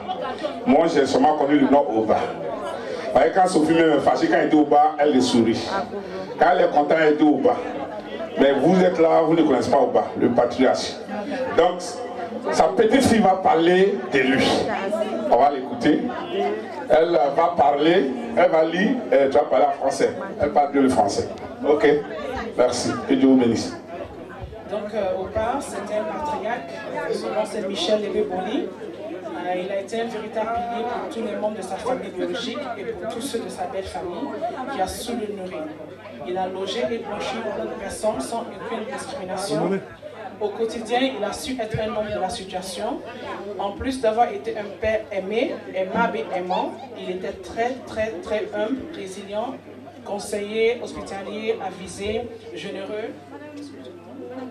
Moi, j'ai seulement connu le nom Oba. Parce que quand Sophie me fâchait, quand elle était Oba, elle le sourit. Quand elle est contente, elle dit Oba. Mais vous êtes là, vous ne connaissez pas Oba, le patriarche. Donc, sa petite fille va parler de lui. On va l'écouter. Elle va parler, elle va lire, et tu vas parler en français. Elle parle bien le français. Ok, merci. Que Dieu vous bénisse. Donc, Oba, c'était un patriarche. Son nom, c'est Michel Lévé-Boli. Il a été un véritable pilier pour tous les membres de sa famille biologique et pour tous ceux de sa belle famille qui a su le nourrir. Il a logé et blanchi beaucoup de personnes sans aucune discrimination. Au quotidien, il a su être un homme de la situation. En plus d'avoir été un père aimé, aimable et aimant, il était très humble, résilient, conseiller, hospitalier, avisé, généreux,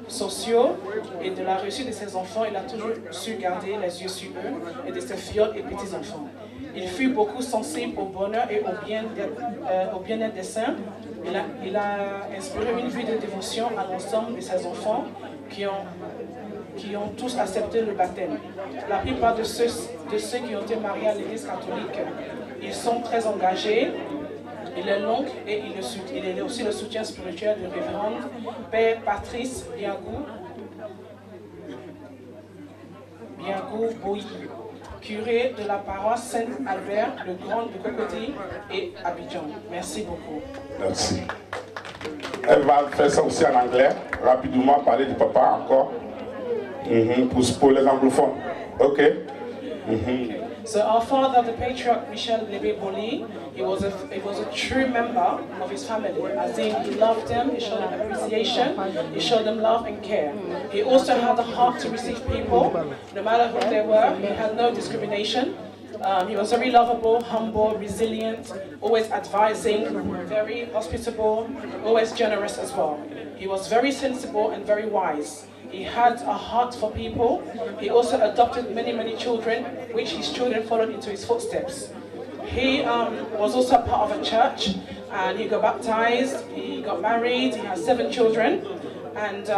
sociaux, et de la réussite de ses enfants, il a toujours su garder les yeux sur eux et de ses filles et petits-enfants. Il fut beaucoup sensible au bonheur et au bien-être des saints. Il a inspiré une vie de dévotion à l'ensemble de ses enfants qui ont tous accepté le baptême. La plupart de ceux qui ont été mariés à l'église catholique, ils sont très engagés. Il est l'oncle et il est aussi le soutien spirituel de révérende Père Patrice Biagou Boyi, curé de la paroisse Saint-Albert, le Grand de Cocody et Abidjan. Merci beaucoup. Merci. Elle va faire ça aussi en anglais, rapidement parler du papa encore, pour les anglophones. Ok? So our father, the patriarch Michel Lebe Boli, he was a true member of his family, as in he loved them, he showed them appreciation, he showed them love and care. He also had a heart to receive people, no matter who they were. He had no discrimination. He was very lovable, humble, resilient, always advising, very hospitable, always generous as well. He was very sensible and very wise. He had a heart for people. He also adopted many children, which his children followed into his footsteps. He was also part of a church, and he got baptized, he got married, he has 7 children, and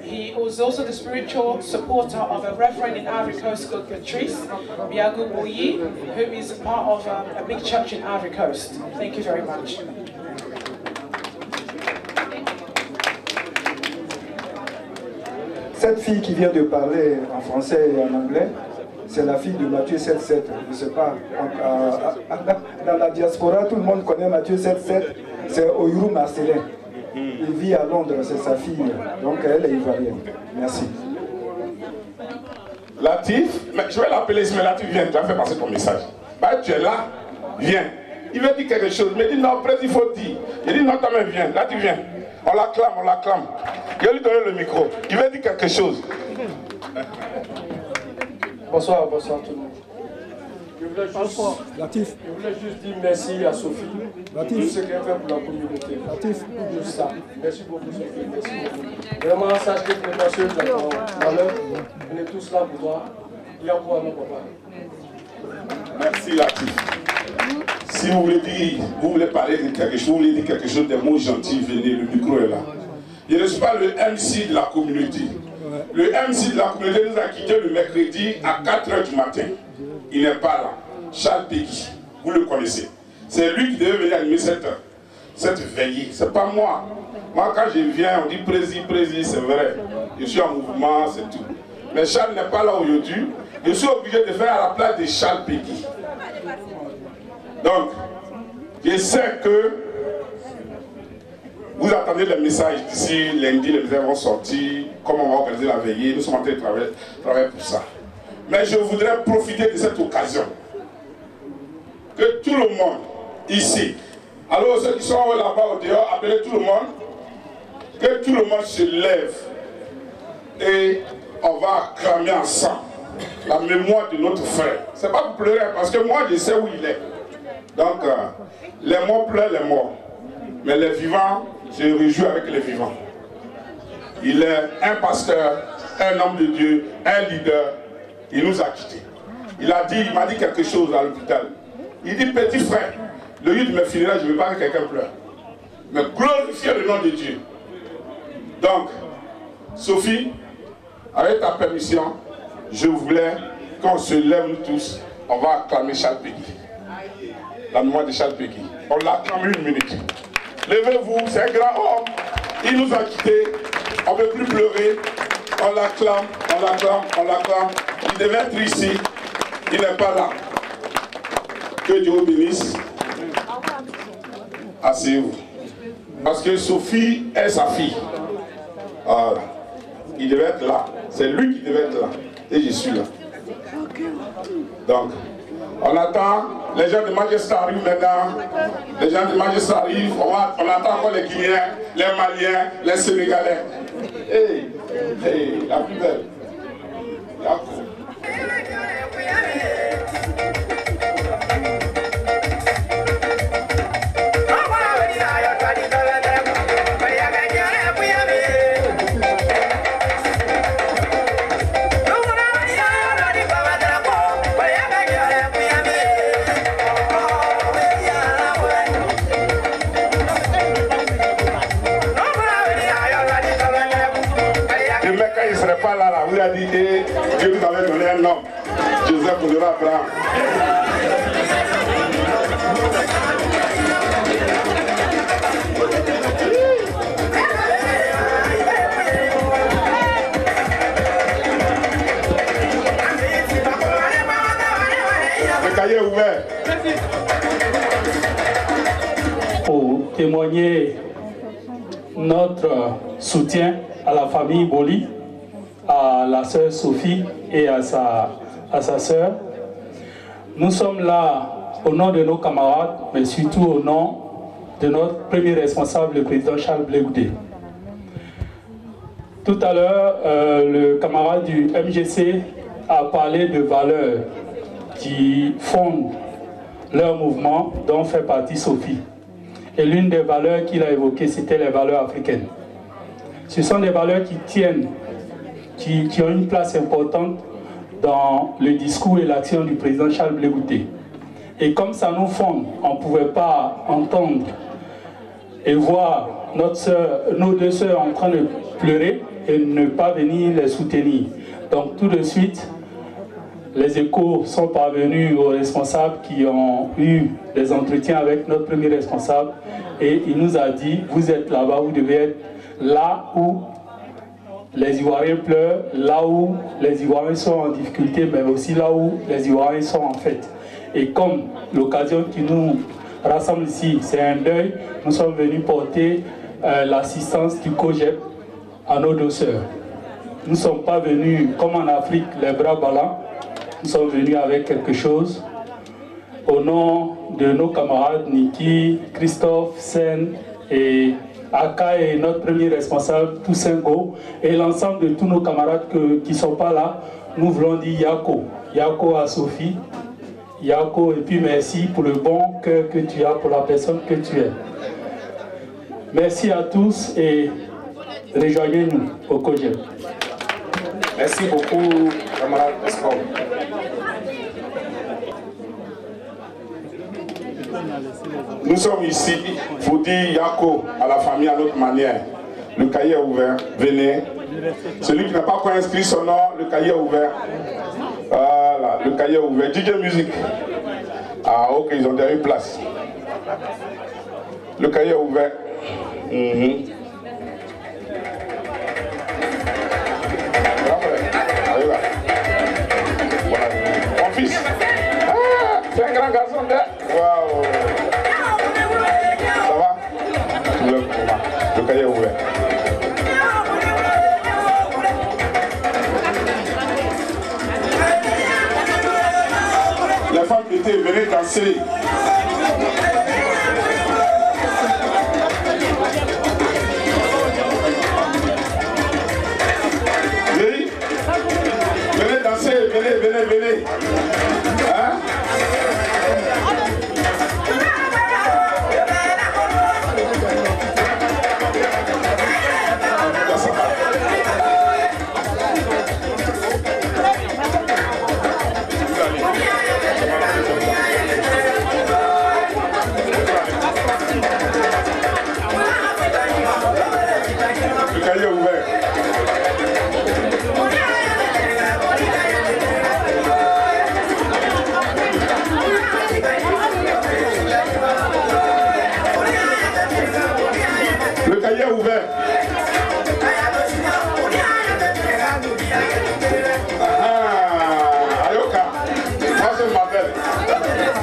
he was also the spiritual supporter of a reverend in Ivory Coast called Patrice Biagu Boyi, who is part of a big church in Ivory Coast. Thank you very much. Cette fille qui vient de parler en français et en anglais, c'est la fille de Matthieu 7,7. Je ne sais pas. Dans la diaspora, tout le monde connaît Matthieu 7,7. C'est Oyuru Marcelin. Il vit à Londres, c'est sa fille. Donc elle est ivoirienne. Merci. Latif, mais je vais l'appeler, mais Latif, viens, tu vas faire passer ton message. Bah, tu es là, viens. Il veut dire quelque chose, mais il dit non, président, il faut dire. Il dit non, toi même viens, là tu viens. On l'acclame, on l'acclame. Je vais lui donner le micro. Il veut dire quelque chose. Bonsoir, bonsoir tout le monde. Je voulais juste dire merci à Sophie pour tout ce qu'elle fait pour la communauté. Juste ça. Merci beaucoup Sophie, merci beaucoup. Vraiment, sache que tu es précieuse dans ton malheur. On est tous là pour toi. Il y a pour mon papa. Merci Latif. Si vous voulez parler de quelque chose, vous voulez dire quelque chose, des mots gentils, venez, le micro est là. Je ne suis pas le MC de la communauté. Le MC de la communauté nous a quittés le mercredi à 4 h du matin. Il n'est pas là. Charles Peggy, vous le connaissez. C'est lui qui devait venir animer cette veillée. C'est pas moi. Moi, quand je viens, on dit prési, c'est vrai. Je suis en mouvement, c'est tout. Mais Charles n'est pas là aujourd'hui. Je suis obligé de faire à la place de Charles Peggy. Donc, je sais que vous attendez les messages d'ici lundi, les messages vont sortir, comment on va organiser la veillée, nous sommes en train de travailler pour ça. Mais je voudrais profiter de cette occasion, que tout le monde ici, alors ceux qui sont là-bas au dehors, appelez tout le monde, que tout le monde se lève et on va acclamer ensemble la mémoire de notre frère. C'est pas pour pleurer, parce que moi je sais où il est. Donc, les morts pleurent les morts, mais les vivants se réjouissent avec les vivants. Il est un pasteur, un homme de Dieu, un leader. Il nous a quittés. Il m'a dit quelque chose à l'hôpital. Il dit, petit frère, le jour de mes funérailles, je ne veux pas que quelqu'un pleure. Mais glorifier le nom de Dieu. Donc, Sophie, avec ta permission, je voulais qu'on se lève nous tous. On va acclamer Charles Peggy. La mémoire de Charles Peggy. On l'acclame 1 minute. Levez-vous, c'est un grand homme. Il nous a quittés. On ne peut plus pleurer. On l'acclame, on l'acclame, on l'acclame. Il devait être ici. Il n'est pas là. Que Dieu vous bénisse. Asseyez-vous. Parce que Sophie est sa fille. Alors, il devait être là. C'est lui qui devait être là. Et je suis là. Donc, on attend. Les gens de Manchester arrivent maintenant. Les gens de Manchester arrivent. On attend encore les Guinéens, les Maliens, les Sénégalais. Hey, la plus belle. Pas là, vous a dit que Dieu nous avait donné un homme, Joseph pour le Abraham. Pour témoigner notre soutien à la famille Boli, à la sœur Sophie et à sa sœur. Nous sommes là au nom de nos camarades, mais surtout au nom de notre premier responsable, le président Charles Blé Goudé. Tout à l'heure, le camarade du MGC a parlé de valeurs qui fondent leur mouvement, dont fait partie Sophie. Et l'une des valeurs qu'il a évoquées, c'était les valeurs africaines. Ce sont des valeurs qui tiennent, qui ont une place importante dans le discours et l'action du président Charles Blé Goudé. Et comme ça nous fonde, on ne pouvait pas entendre et voir nos deux sœurs en train de pleurer et ne pas venir les soutenir. Donc tout de suite, les échos sont parvenus aux responsables qui ont eu des entretiens avec notre premier responsable et il nous a dit, vous êtes là-bas, vous devez être là où les Ivoiriens pleurent, là où les Ivoiriens sont en difficulté, mais aussi là où les Ivoiriens sont en fête. Et comme l'occasion qui nous rassemble ici, c'est un deuil, nous sommes venus porter l'assistance du COGEP à nos deux sœurs. Nous ne sommes pas venus, comme en Afrique, les bras ballants, nous sommes venus avec quelque chose. Au nom de nos camarades Niki, Christophe, Sen et Aka et notre premier responsable, Toussaint Go, et l'ensemble de tous nos camarades qui ne sont pas là, nous voulons dire Yako. Yako à Sophie, Yako, et puis merci pour le bon cœur que tu as pour la personne que tu es. Merci à tous et rejoignez-nous au COGEP. Merci beaucoup, camarade Escom. Nous sommes ici pour dire Yako à la famille à notre manière. Le cahier est ouvert, venez. Celui qui n'a pas encore inscrit son nom, le cahier est ouvert. Voilà, le cahier est ouvert. DJ Musique. Ah ok, ils ont déjà une place. Le cahier est ouvert. Voilà. Mon fils. Ah, c'est un grand garçon. Waouh. Ça va? Le cahier est ouvert. Les femmes étaient venues danser. Oui. Venez danser, venez. Hein? Le cahier est ouvert. Le cahier est ouvert. Ayoka, moi je m'appelle.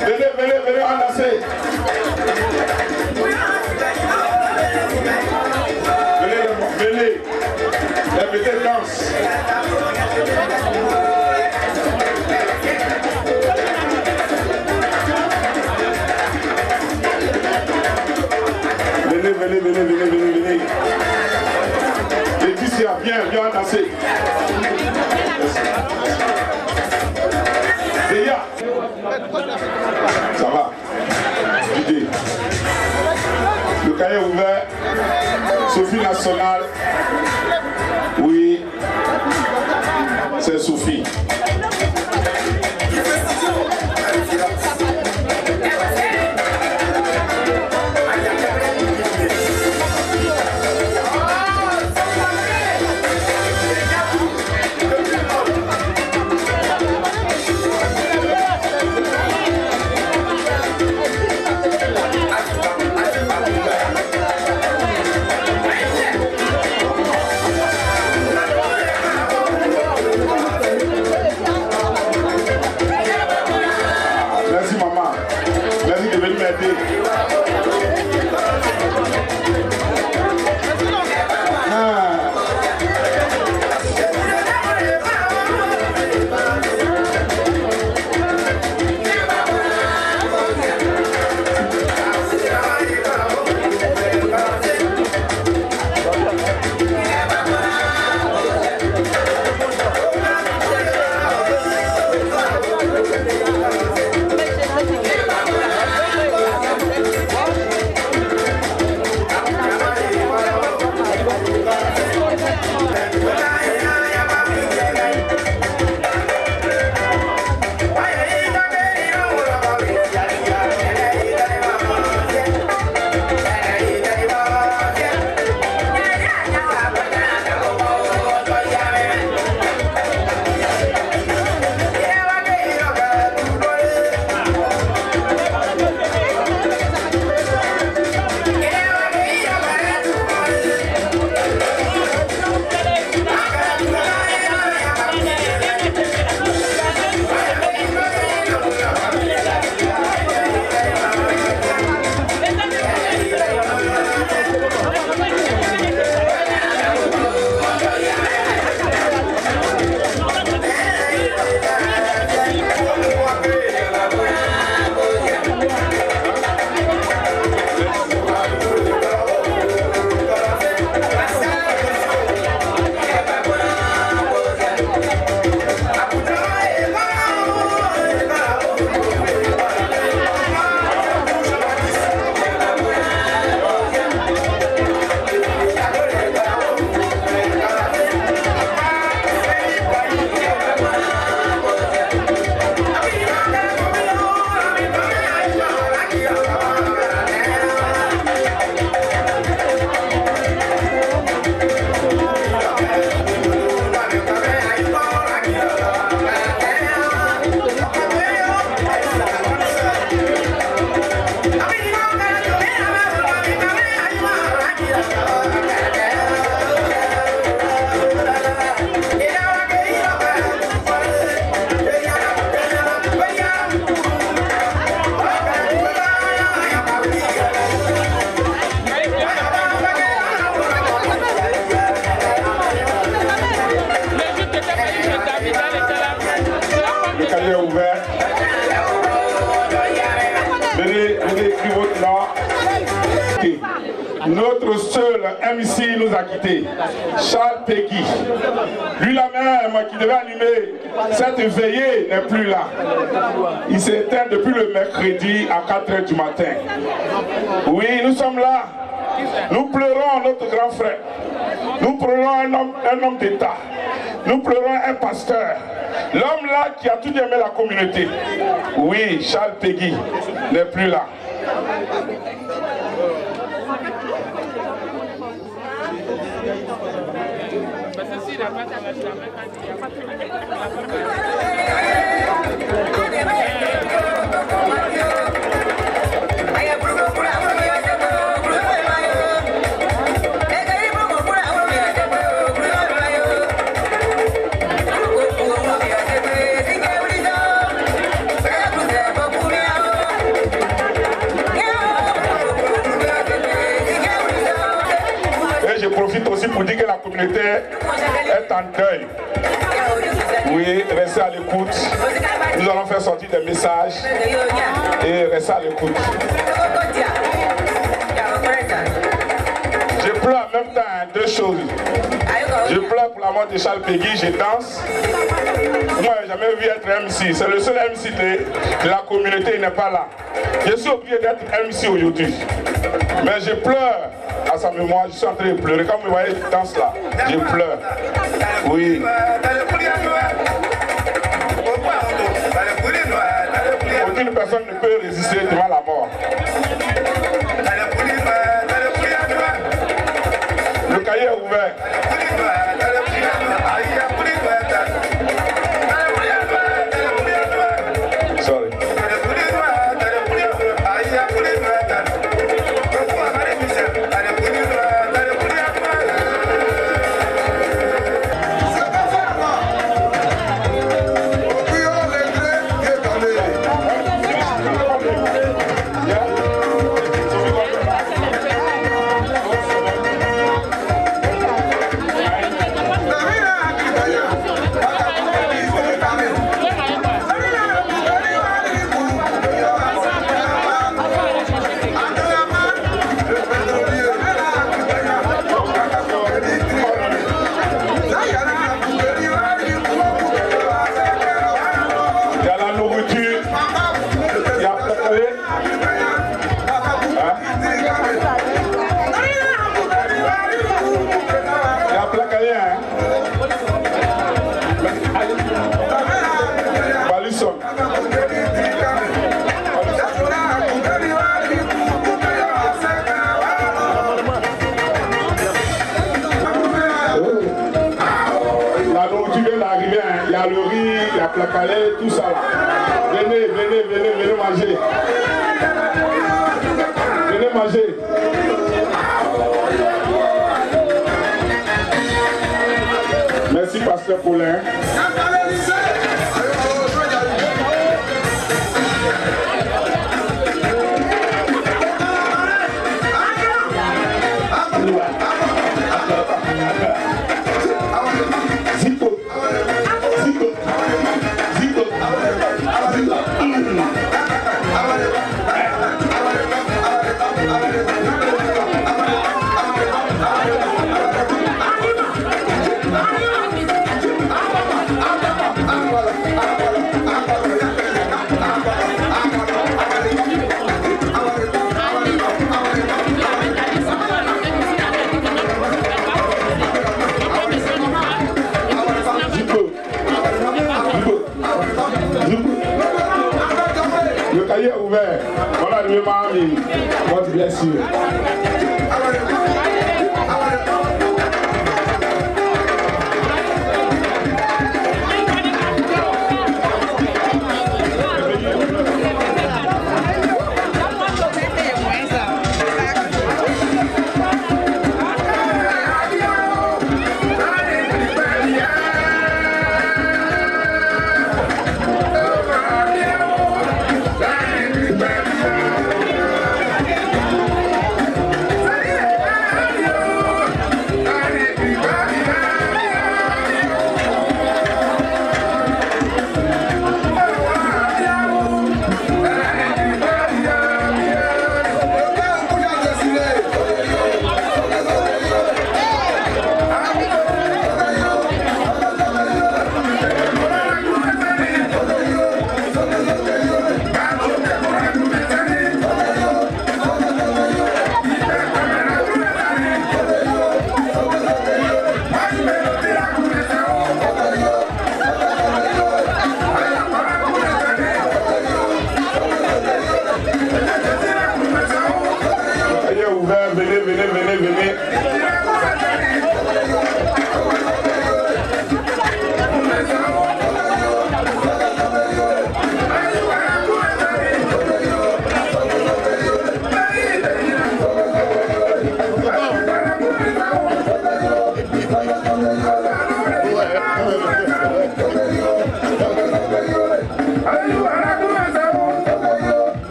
Venez, enlacez. Venez, les petites danses. Venez. Laetitia, viens danser. Déjà. Ça va. Idée. Le cahier ouvert. Sophie nationale. Oui. C'est Sophie. Merci de venir m'aider. Notre seul MC nous a quittés, Charles Peggy. Lui-même qui devait animer cette veillée n'est plus là. Il s'est éteint depuis le mercredi à 4 h du matin. Oui, nous sommes là. Nous pleurons notre grand frère. Nous pleurons un homme d'État. Nous pleurons un pasteur. L'homme là qui a tout aimé la communauté. Oui, Charles Peggy n'est plus là. Et je profite aussi pour dire que la communauté est en deuil. Oui, restez à l'écoute. Nous allons faire sortir des messages et restez à l'écoute. Je pleure en même temps deux choses. Je pleure pour la mort de Charles Peggy, je danse. Moi, je n'ai jamais vu être MC. C'est le seul MC de la communauté, il n'est pas là. Je suis obligé d'être MC aujourd'hui. Mais je pleure à sa mémoire, je suis en train de pleurer. Quand vous voyez, je danse là, je pleure. Oui. Aucune personne ne peut résister devant la mort. Le cahier est ouvert. Sorry. La calais, tout ça là. Venez, venez, venez, venez manger. Venez manger. Merci Pasteur Paulin. Le cahier est ouvert. Voilà le mari. Votre blessure.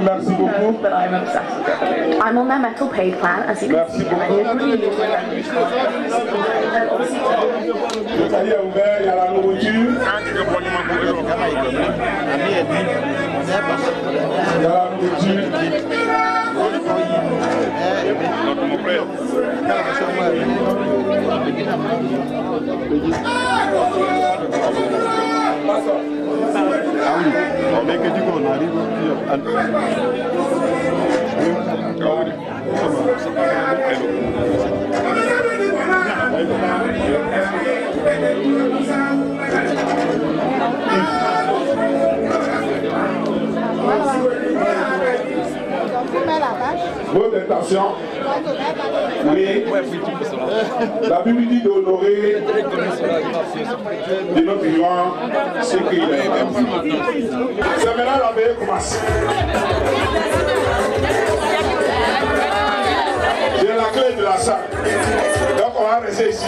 Merci beaucoup. But I'm obsessed with it. I'm on their metal paid plan, as you can see. Le cahier est ouvert, il y a la nourriture. Il y a la nourriture. Mais que du coup on arrive Votre intention. Oui. La Bible dit d'honorer de notre vivant ce qu'il est. C'est maintenant la veille commence. J'ai la clé de la salle. Donc on va rester ici.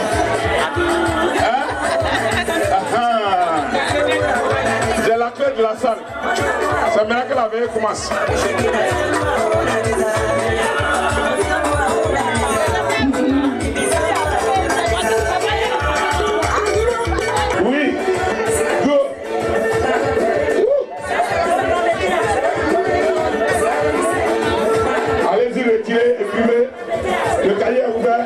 J'ai la clé de la salle. C'est maintenant que la veille commence. Oui. Go. Allez-y, retirez, écrivez. Le cahier est ouvert.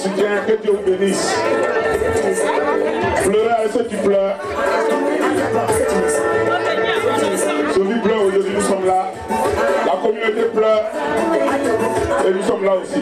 soutien, que Dieu vous bénisse. Pleurez à ceux qui pleurent. Sophie pleure aujourd'hui, nous sommes là. La communauté pleure et nous sommes là aussi.